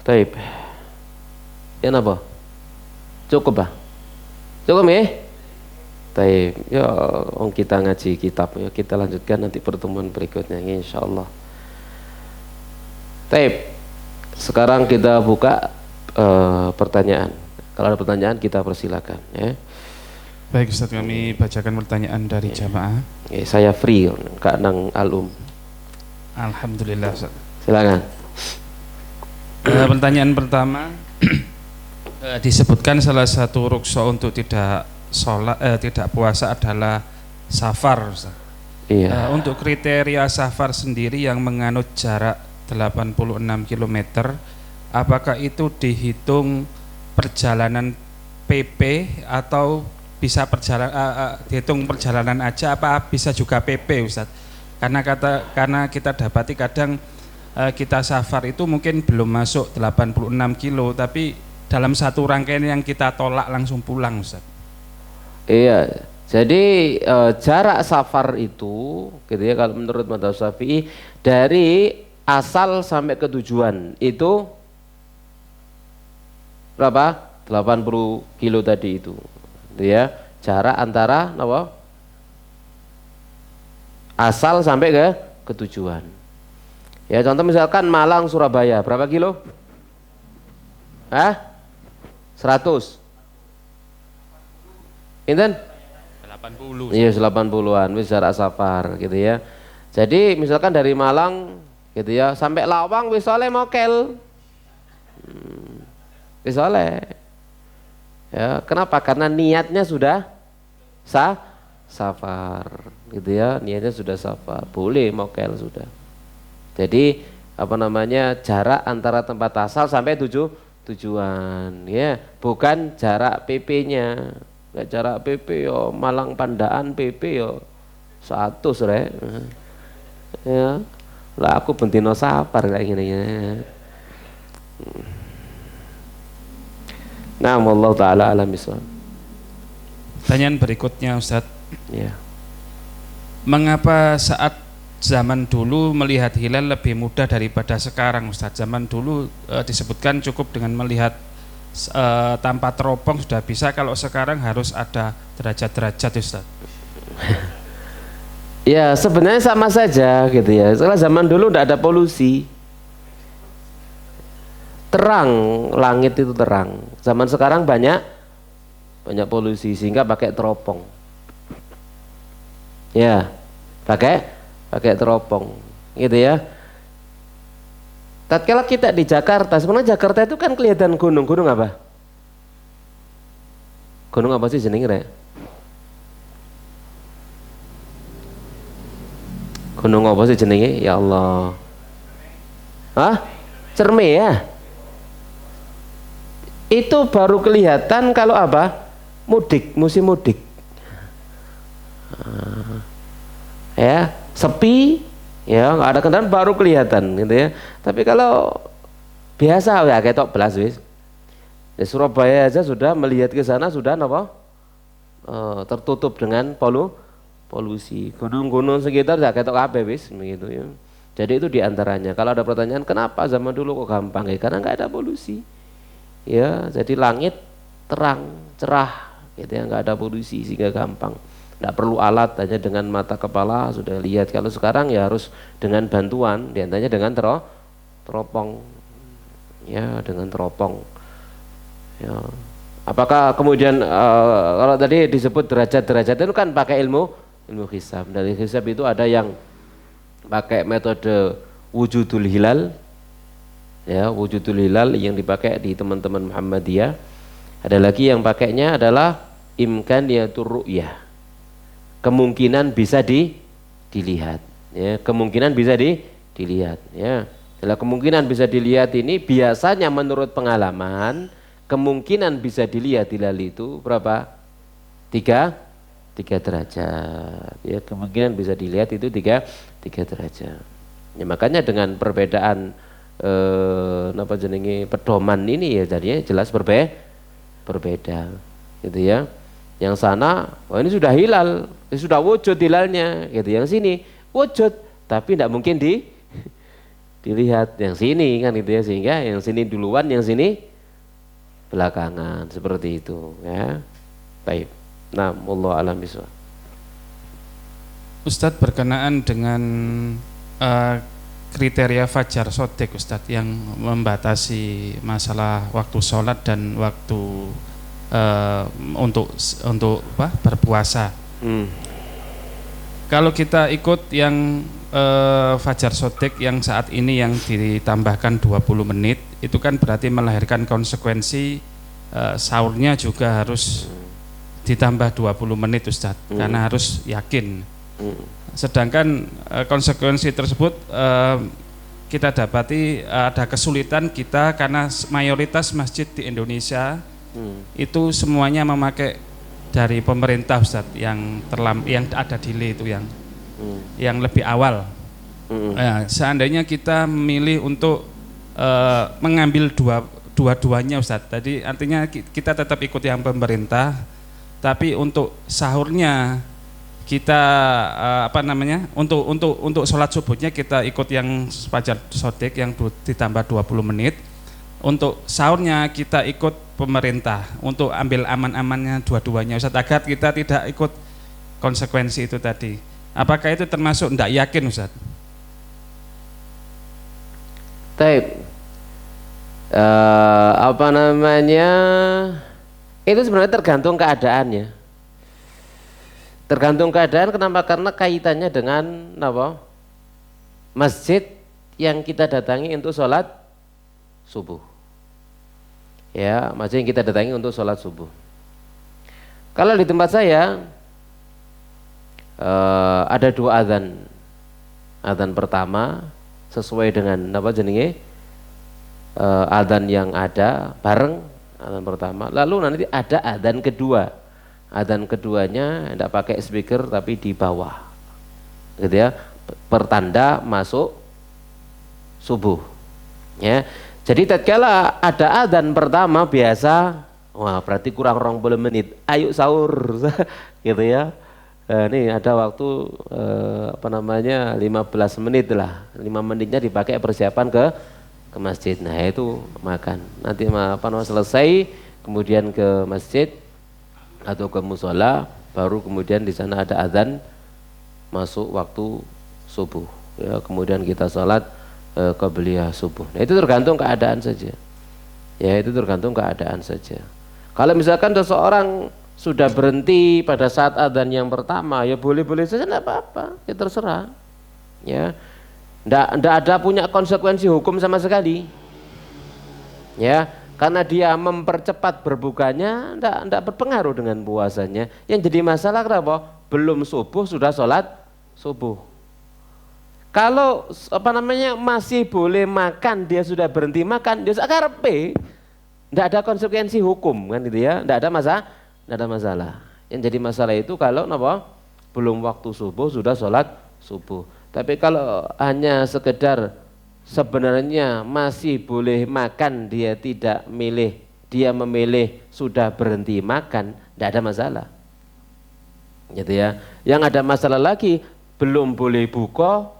Speaker 1: Taib. Ya apa? Cukup bah? Cukup ya? Taib. Ya kita ngaji kitab ya, kita lanjutkan nanti pertemuan berikutnya insyaallah. Taib. Sekarang kita buka pertanyaan. Kalau ada pertanyaan kita persilakan ya.
Speaker 2: Baik Ustaz, kami bacakan pertanyaan dari jamaah.
Speaker 1: Ya, saya free Kak Nang Alum.
Speaker 2: Alhamdulillah Ustaz.
Speaker 1: Silakan.
Speaker 2: Pertanyaan pertama, disebutkan salah satu rukso untuk tidak puasa adalah safar Ustaz.
Speaker 1: Iya.
Speaker 2: Untuk kriteria safar sendiri yang menganut jarak 86 km, apakah itu dihitung perjalanan PP atau bisa dihitung perjalanan aja, apa bisa juga PP Ustaz? Karena kita dapati kadang kita safar itu mungkin belum masuk 86 kilo, tapi dalam satu rangkaian yang kita tolak langsung pulang Ustaz.
Speaker 1: Iya, jadi jarak safar itu gitu ya, kalau menurut mazhab Syafi'i dari asal sampai ke tujuan itu berapa? 80 kilo tadi itu ya, jarak antara apa? Asal sampai ke tujuan. Ya contoh misalkan Malang Surabaya berapa kilo? 100. Inten?
Speaker 2: 80.
Speaker 1: Iya 80-an wis jarak safar gitu ya. Jadi misalkan dari Malang gitu ya sampai Lawang wis oleh mokel. Soleh. Ya, kenapa? Karena niatnya sudah safar, gitu ya. Niatnya sudah safar, boleh mokel sudah. Jadi apa namanya, jarak antara tempat asal sampai tujuan, ya, bukan jarak PP-nya. Nggak jarak PP yo Malang Pandaan PP yo 100 rek. Ya, lah aku bentino safar kayak gini ya. Nah, Allah taala alam bisawab.
Speaker 2: Pertanyaan berikutnya Ustadz,
Speaker 1: Ya.
Speaker 2: mengapa saat zaman dulu melihat hilal lebih mudah daripada sekarang Ustadz? Zaman dulu disebutkan cukup dengan melihat tanpa teropong sudah bisa, kalau sekarang harus ada derajat-derajat Ustadz.
Speaker 1: Ya, sebenarnya sama saja gitu ya. Setelah zaman dulu tidak ada polusi. Terang, langit itu terang. Zaman sekarang banyak polusi sehingga pakai teropong. Ya, pakai teropong, gitu ya. Tatkala kita di Jakarta, sebenarnya Jakarta itu kan kelihatan gunung apa? Gunung apa sih jenenge rek? Gunung apa sih jenenge? Ya Allah. Hah? Cerme ya? Itu baru kelihatan kalau apa? Mudik, musim mudik. Ya, sepi, ya nggak ada kendaraan baru kelihatan gitu ya. Tapi kalau biasa ya ketok belas wis. Di Surabaya aja sudah melihat ke sana sudah apa? Tertutup dengan polusi. Gunung-gunung sekitar ya ketok kabeh wis begitu ya. Jadi itu diantaranya. Kalau ada pertanyaan kenapa zaman dulu kok gampang ya? Karena nggak ada polusi. Ya, jadi langit terang, cerah, gitu ya, nggak ada polusi sehingga gampang. Nggak perlu alat, hanya dengan mata kepala sudah lihat. Kalau sekarang ya harus dengan bantuan, diantaranya dengan teropong, ya dengan teropong. Ya. Apakah kemudian kalau tadi disebut derajat-derajat itu kan pakai ilmu hisab. Dari hisab itu ada yang pakai metode wujudul hilal. Ya, wujudul hilal yang dipakai di teman-teman Muhammadiyah. Ada lagi yang pakainya adalah imkaniyatur ru'yah, kemungkinan bisa dilihat ya, kemungkinan bisa dilihat ya. Dalam kemungkinan bisa dilihat ini biasanya menurut pengalaman kemungkinan bisa dilihat hilal itu berapa? 3 derajat ya, kemungkinan bisa dilihat itu 3 derajat ya. Makanya dengan perbedaan apa jenenge pedoman ini ya jadinya jelas berbeda gitu ya. Yang sana ini sudah hilal, sudah wujud hilalnya gitu. Yang sini wujud tapi tidak mungkin dilihat. Yang sini kan gitu ya, sehingga yang sini duluan, yang sini belakangan, seperti itu ya. Baik. Nah, wallahu a'lam bishawab.
Speaker 2: Ustadz, berkenaan dengan kriteria fajar sodik Ustadz yang membatasi masalah waktu sholat dan waktu untuk berpuasa. Kalau kita ikut yang fajar sodik yang saat ini yang ditambahkan 20 menit, itu kan berarti melahirkan konsekuensi sahurnya juga harus ditambah 20 menit Ustadz, karena harus yakin. Sedangkan konsekuensi tersebut kita dapati ada kesulitan kita karena mayoritas masjid di Indonesia itu semuanya memakai dari pemerintah Ustadz, yang ada delay itu yang lebih awal. Seandainya kita memilih untuk mengambil dua-duanya Ustadz, tadi artinya kita tetap ikut yang pemerintah, tapi untuk sahurnya kita untuk sholat subuhnya kita ikut yang fajar sodik yang ditambah 20 menit. Untuk sahurnya kita ikut pemerintah untuk ambil aman-amannya dua-duanya Ustaz, agar kita tidak ikut konsekuensi itu tadi. Apakah itu termasuk tidak yakin Ustaz?
Speaker 1: Taib. Itu sebenarnya tergantung keadaannya. Tergantung keadaan, kenapa? Karena kaitannya dengan apa? Masjid yang kita datangi untuk sholat subuh. ya masjid yang kita datangi untuk sholat subuh. Kalau di tempat saya ada 2 adzan. Adzan pertama sesuai dengan apa jenenge adzan yang ada bareng adzan pertama. Lalu nanti ada adzan kedua. Adzan keduanya tidak pakai speaker tapi di bawah, gitu ya, pertanda masuk subuh. Ya, jadi tatkala ada adzan pertama biasa, wah berarti kurang 20 menit, ayo sahur, gitu ya. Ini ada waktu 15 menit lah, 5 menitnya dipakai persiapan ke masjid. Nah itu makan. Nanti selesai, kemudian ke masjid atau ke musola, baru kemudian di sana ada azan masuk waktu subuh. Ya, kemudian kita sholat qabliyah subuh. Nah itu tergantung keadaan saja. Ya itu tergantung keadaan saja. Kalau misalkan seseorang sudah berhenti pada saat adzan yang pertama, ya boleh-boleh saja, tidak apa-apa, ya terserah. Ya, tidak ada punya konsekuensi hukum sama sekali. Ya, karena dia mempercepat berbukanya, tidak berpengaruh dengan puasanya. Yang jadi masalah kenapa? Belum subuh sudah sholat subuh. Kalau masih boleh makan, dia sudah berhenti makan, dia akarepe, tidak ada konsekuensi hukum kan gitu ya, tidak ada masalah. Tidak ada masalah. Yang jadi masalah itu kalau belum waktu subuh sudah sholat subuh. Tapi kalau hanya sekedar sebenarnya masih boleh makan, dia tidak milih, dia memilih sudah berhenti makan, tidak ada masalah. Gitu ya. Yang ada masalah lagi belum boleh buka,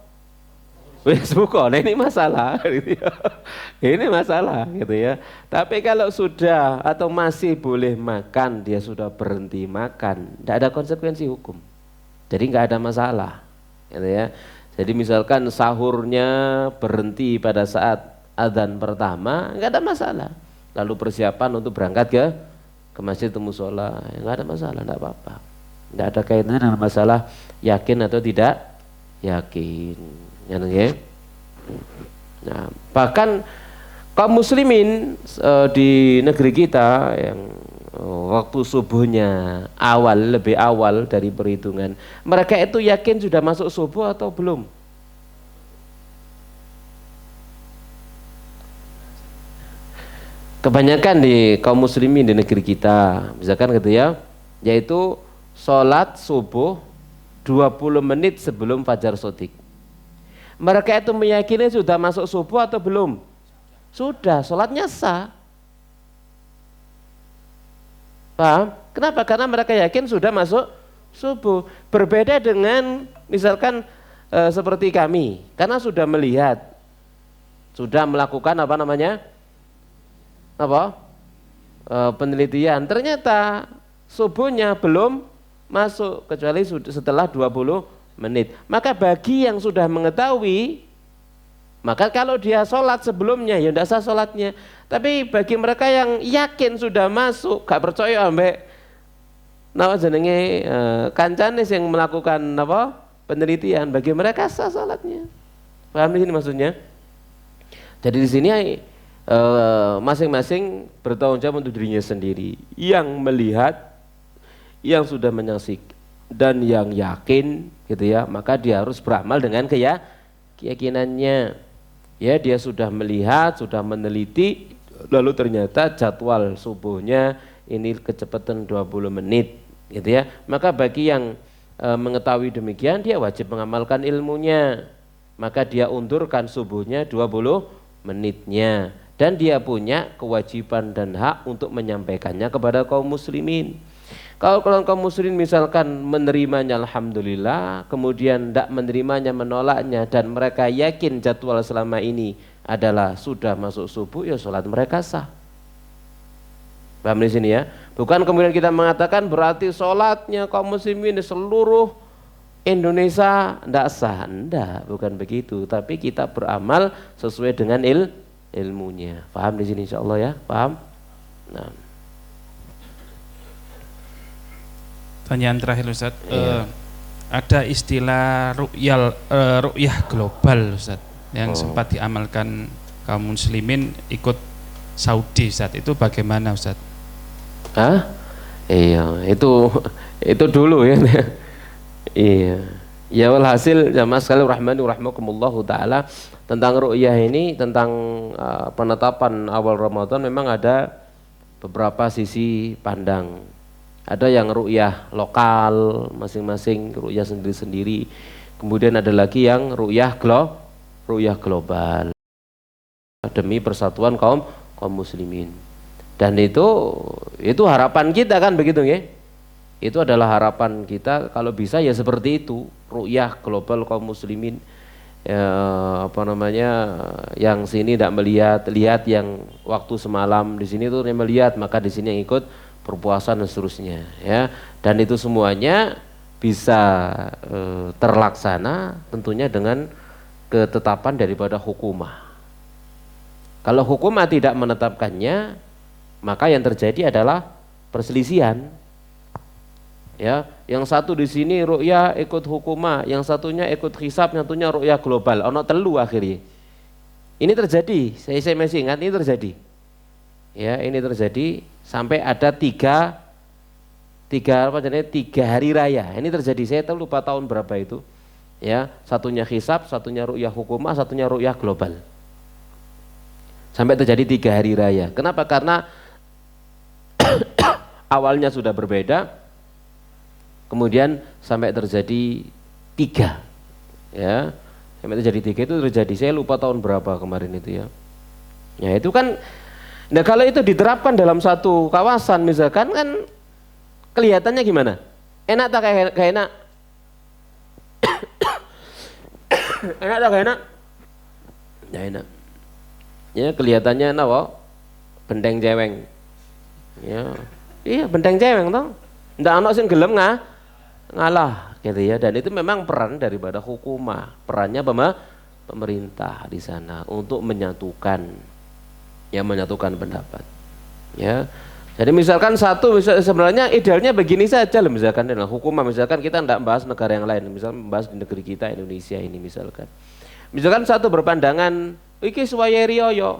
Speaker 1: wis buka, nah ini masalah, gitu ya. Ini masalah, gitu ya. Tapi kalau sudah atau masih boleh makan, dia sudah berhenti makan, tidak ada konsekuensi hukum. Jadi nggak ada masalah, gitu ya. Jadi misalkan sahurnya berhenti pada saat adzan pertama, nggak ada masalah. Lalu persiapan untuk berangkat ke masjid atau musola, nggak ada masalah, nggak apa-apa. Nggak ada kaitannya dengan masalah yakin atau tidak yakin. Ya. Nah, bahkan kaum muslimin di negeri kita yang waktu subuhnya lebih awal dari perhitungan, mereka itu yakin sudah masuk subuh atau belum? Kebanyakan di kaum muslimin di negeri kita, misalkan gitu ya, yaitu sholat subuh 20 menit sebelum fajar shodiq. Mereka itu meyakini sudah masuk subuh atau belum? Sudah, sholatnya sah. Paham? Kenapa? Karena mereka yakin sudah masuk subuh. Berbeda dengan misalkan seperti kami, karena sudah melihat, sudah melakukan penelitian. Ternyata subuhnya belum masuk kecuali setelah 20 menit. Maka bagi yang sudah mengetahui, maka kalau dia sholat sebelumnya ya tidak sah sholatnya. Tapi bagi mereka yang yakin sudah masuk, gak percaya ambek kancane yang melakukan penelitian, bagi mereka sah sholatnya. Paham di sini maksudnya? Jadi di sini masing-masing bertanggung jawab untuk dirinya sendiri. Yang melihat, yang sudah menyaksikan dan yang yakin, gitu ya, maka dia harus beramal dengan keyakinannya. Ya, dia sudah melihat, sudah meneliti, lalu ternyata jadwal subuhnya ini kecepatan 20 menit, gitu ya. Maka bagi yang mengetahui demikian, dia wajib mengamalkan ilmunya. Maka dia undurkan subuhnya 20 menitnya, dan dia punya kewajiban dan hak untuk menyampaikannya kepada kaum muslimin. Kalau kaum muslimin misalkan menerimanya alhamdulillah, kemudian tidak menerimanya, menolaknya, dan mereka yakin jadwal selama ini adalah sudah masuk subuh, ya sholat mereka sah. Paham di sini ya? Bukan kemudian kita mengatakan berarti sholatnya kaum muslimin di seluruh Indonesia tidak sah. Tidak, bukan begitu. Tapi kita beramal sesuai dengan ilmunya. Paham di sini insyaallah ya? Paham? Nah.
Speaker 2: Pertanyaan terakhir Ustaz, ada istilah ru'yah global Ustaz yang sempat diamalkan kaum muslimin ikut Saudi Ustaz, itu bagaimana Ustaz?
Speaker 1: Hah? Iya, itu dulu ya. Iya. Ya walhasil jamaah sekalian rahmani rahimakumullahu taala, tentang ru'yah ini, tentang penetapan awal Ramadan memang ada beberapa sisi pandang. Ada yang ru'yah lokal masing-masing, ru'yah sendiri-sendiri. Kemudian ada lagi yang ru'yah global demi persatuan kaum muslimin. Dan itu harapan kita kan begitu ya. Itu adalah harapan kita, kalau bisa ya seperti itu, ru'yah global kaum muslimin. Yang sini tidak melihat, lihat yang waktu semalam di sini tuh yang melihat, maka di sini yang ikut berpuasa dan seterusnya ya. Dan itu semuanya bisa terlaksana tentunya dengan ketetapan daripada hukumah. Kalau hukumah tidak menetapkannya, maka yang terjadi adalah perselisihan. Ya, yang satu di sini ru'yah ikut hukumah, yang satunya ikut hisab, yang satunya ru'yah global. Ono telu akhirnya. Ini terjadi, saya masih ingat ini terjadi. Ya, ini terjadi sampai ada tiga hari raya. Ini terjadi, saya tahu lupa tahun berapa itu. Ya, satunya hisab, satunya ru'yah hukumah, satunya ru'yah global. Sampai terjadi 3 hari raya. Kenapa? Karena awalnya sudah berbeda, kemudian sampai terjadi 3, ya, sampai terjadi 3 itu terjadi. Saya lupa tahun berapa kemarin itu ya. Ya itu kan, nah kalau itu diterapkan dalam satu kawasan misalkan kan kelihatannya gimana? Enak tak kayak enak? Enak tak kayak enak? Ya enak. Ya kelihatannya apa? Benteng ceweng. Ya, iya benteng ceweng toh. Ndak ana sing gelem ngalah gitu ya. Dan itu memang peran daripada hukumah, perannya pemerintah di sana untuk menyatukan pendapat. Ya. Jadi misalkan sebenarnya idealnya begini saja loh, misalkan dalam hukumah, misalkan kita tidak bahas negara yang lain, misalkan membahas di negeri kita Indonesia ini misalkan. Misalkan satu berpandangan iki suwaye riyaya.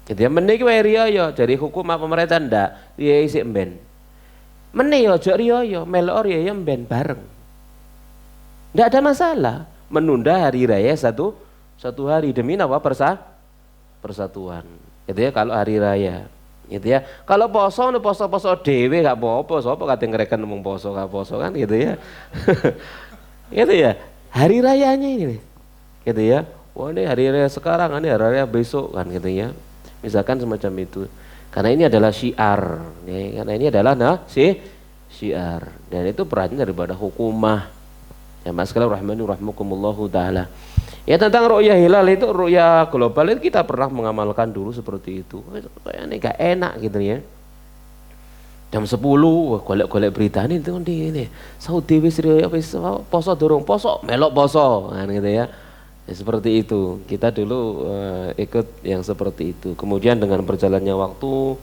Speaker 1: Gitu ya, meneh iki wae riyaya, dari hukum pemerintah ndak, ya isih emben. Meneh yo aja riyaya, melok riyaya emben bareng. Ndak ada masalah menunda hari raya satu hari demi napa persatuan. Gitu ya kalau hari raya. Gitu ya. Kalau poso dhewe gak apa-apa, sapa kate ngreken mung poso gak poso kan gitu ya. Gitu ya. Hari rayanya ini. Gitu ya. Wah ini hari raya sekarang, ini hari raya besok kan gitu ya. Misalkan semacam itu. Karena ini adalah syiar, ya. Karena ini adalah syiar. Dan itu perannya daripada hukumah. Ya mas sekalian rahmani rahmukumullahu taala. Ya tentang ru'yah hilal itu, ru'yah global itu kita pernah mengamalkan dulu seperti itu. Kayaknya gak enak gitu ya. Jam 10 golek-golek berita ini itu ini. Saudi wis poso durung poso, melok poso kan gitu ya. Ya, seperti itu. Kita dulu ikut yang seperti itu. Kemudian dengan berjalannya waktu,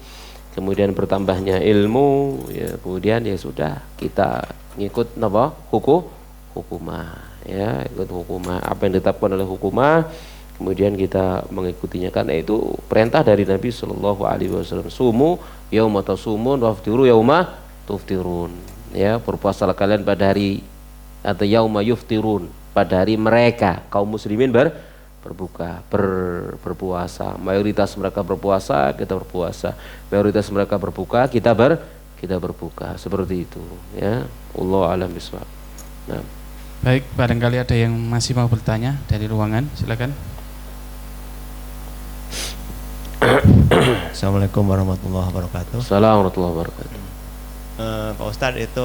Speaker 1: kemudian bertambahnya ilmu, ya kemudian ya sudah kita ngikut napa? Hukumah. Ya, ikut hukumah. Apa yang ditetapkan oleh hukumah, kemudian kita mengikutinya. Karena itu perintah dari Nabi Shallallahu Alaihi Wasallam. Sumu yauma tasumun waftiru yauma tuftirun. Ya, berpuasalah kalian pada hari atau yauma yuftirun, pada hari mereka kaum muslimin berpuasa. Mayoritas mereka berpuasa, kita berpuasa. Mayoritas mereka berbuka, kita berbuka. Seperti itu, ya. Wallahu a'lam bishawab. Nah.
Speaker 2: Baik, barangkali ada yang masih mau bertanya dari ruangan, silakan.
Speaker 3: Assalamualaikum warahmatullahi wabarakatuh.
Speaker 1: Assalamualaikum warahmatullahi wabarakatuh.
Speaker 3: Pak Ustadz, itu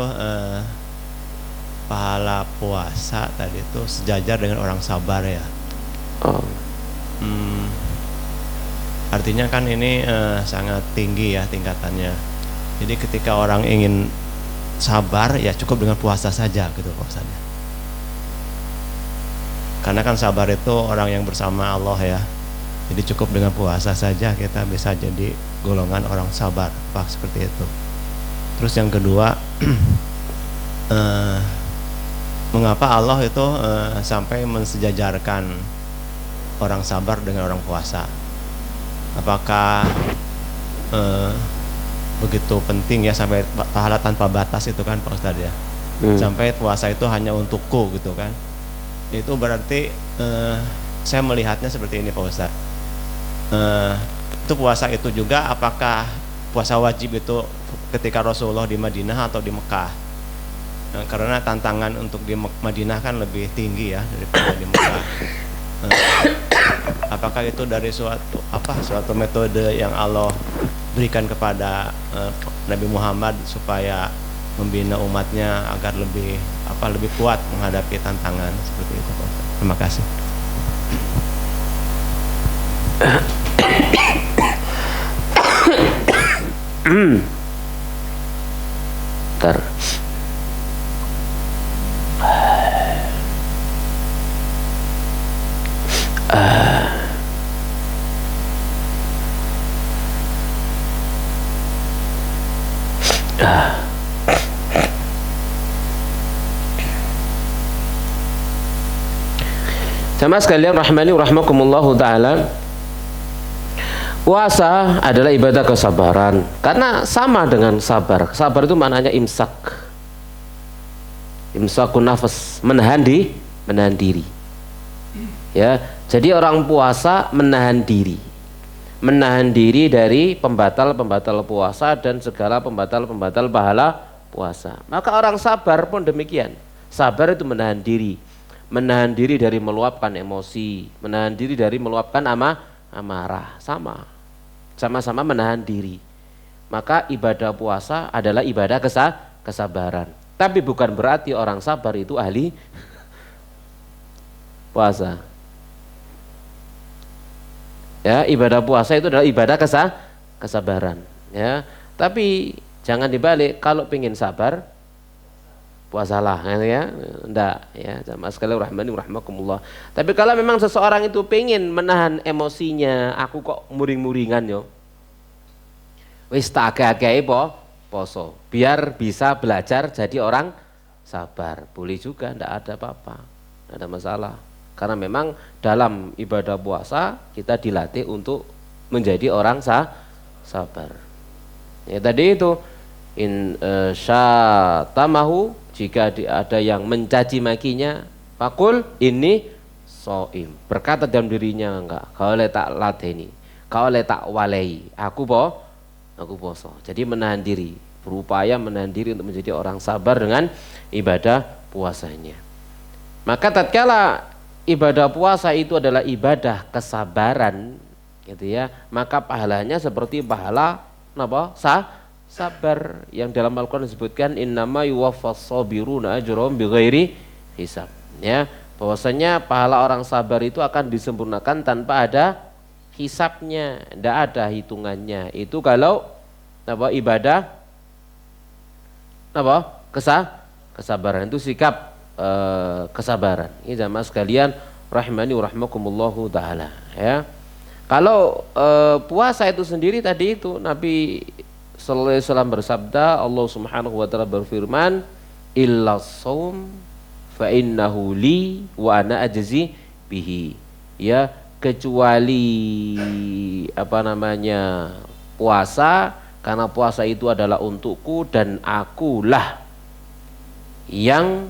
Speaker 3: pahala puasa tadi itu sejajar dengan orang sabar ya.
Speaker 1: Oh.
Speaker 3: Artinya kan ini sangat tinggi ya tingkatannya. Jadi ketika orang ingin sabar ya cukup dengan puasa saja gitu Pak Ustadz. Karena kan sabar itu orang yang bersama Allah ya. Jadi cukup dengan puasa saja kita bisa jadi golongan orang sabar, Pak, seperti itu. Terus yang kedua, mengapa Allah itu sampai mensejajarkan orang sabar dengan orang puasa? apakah begitu penting ya sampai pahala tanpa batas itu kan Pak Ustadz ya, sampai puasa itu hanya untukku gitu kan. Itu berarti saya melihatnya seperti ini Pak Ustadz, itu puasa itu juga apakah puasa wajib itu ketika Rasulullah di Madinah atau di Mekah? Karena tantangan untuk di Madinah kan lebih tinggi ya daripada di Mekah. Apakah itu dari suatu metode yang Allah berikan kepada Nabi Muhammad supaya membina umatnya agar lebih kuat menghadapi tantangan seperti itu Pak Ustaz. Terima kasih.
Speaker 1: Bentar. Jamaah sekalian rahmani rahmakumullahu taala, puasa adalah ibadah kesabaran karena sama dengan sabar. Sabar itu maknanya imsak, imsakun nafas, menahan diri. Ya, jadi orang puasa menahan diri dari pembatal-pembatal puasa dan segala pembatal-pembatal pahala puasa. Maka orang sabar pun demikian. Sabar itu menahan diri dari meluapkan emosi, menahan diri dari meluapkan amarah, sama-sama menahan diri. Maka ibadah puasa adalah ibadah kesabaran. Tapi bukan berarti orang sabar itu ahli puasa. Ya, ibadah puasa itu adalah ibadah kesabaran. Ya, tapi jangan dibalik, kalau pengen sabar puasalah, ya, enggak, ya, jamaah sekalian rahmani rahmakumullah. Tapi kalau memang seseorang itu pengen menahan emosinya, aku kok muring-muringan yo, wis tak agak-agak poso, biar bisa belajar jadi orang sabar, boleh juga, enggak ada apa-apa, enggak ada masalah. Karena memang dalam ibadah puasa kita dilatih untuk menjadi orang sabar. Ya tadi itu syatamahu, jika ada yang mencaci makinya, fakul ini soim, berkata dalam dirinya, enggak, kau tak lateni, kau tak walei, aku poso. Jadi menahan diri, berupaya menahan diri untuk menjadi orang sabar dengan ibadah puasanya. Maka tatkala ibadah puasa itu adalah ibadah kesabaran, gitu ya, maka pahalanya seperti pahala sabar yang dalam Al-Quran disebutkan innama yuwaffas sabiruna ajrahum bighairi hisab, ya, bahwasanya pahala orang sabar itu akan disempurnakan tanpa ada hisabnya, tidak ada hitungannya. Itu kalau ibadah kesabaran, itu sikap kesabaran. Ini jamaah sekalian rahimani wa rahmakumullahu taala, ya. Kalau puasa itu sendiri tadi itu Nabi sallallahu alaihi wasallam bersabda, Allah Subhanahu wa taala berfirman, illa shaum fa innahu li wa ana ajzi bihi. Ya, kecuali puasa, karena puasa itu adalah untukku dan akulah yang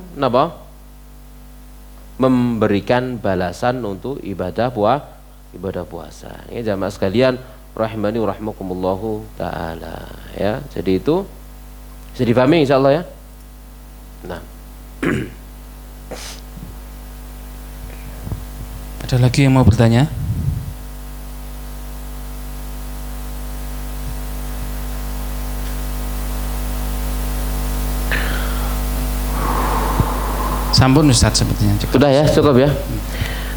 Speaker 1: memberikan balasan untuk ibadah puasa. Ini jamaah sekalian rahimani rahmakumullahu taala, ya. Jadi itu bisa dipahami insyaallah, ya. Nah.
Speaker 2: Ada lagi yang mau bertanya? Sampun Ustaz sepertinya.
Speaker 1: Sudah ya, cukup ya.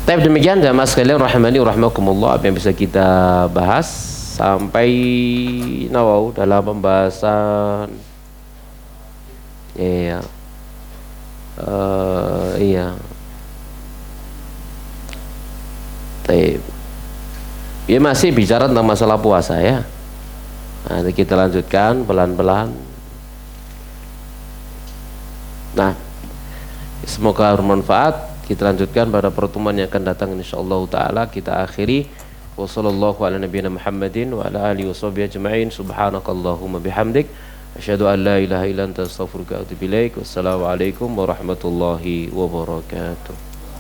Speaker 1: Tapi demikian jamaah sekalian rahimani rahmakumullah, apa yang bisa kita bahas sampai dalam pembahasan iya. Ya masih bicara tentang masalah puasa, ya. Nanti kita lanjutkan pelan-pelan. Nah, semoga bermanfaat. Kita lanjutkan pada pertemuan yang akan datang insyaallah taala. Kita akhiri. Wa sallallahu ala nabiyyina Muhammadin wa ala alihi washabihi ajma'in. Subhanakallahumma bihamdik asyhadu an la ilaha illa anta astaghfiruka wa atubu ilaik. Wassalamu alaikum warahmatullahi wabarakatuh.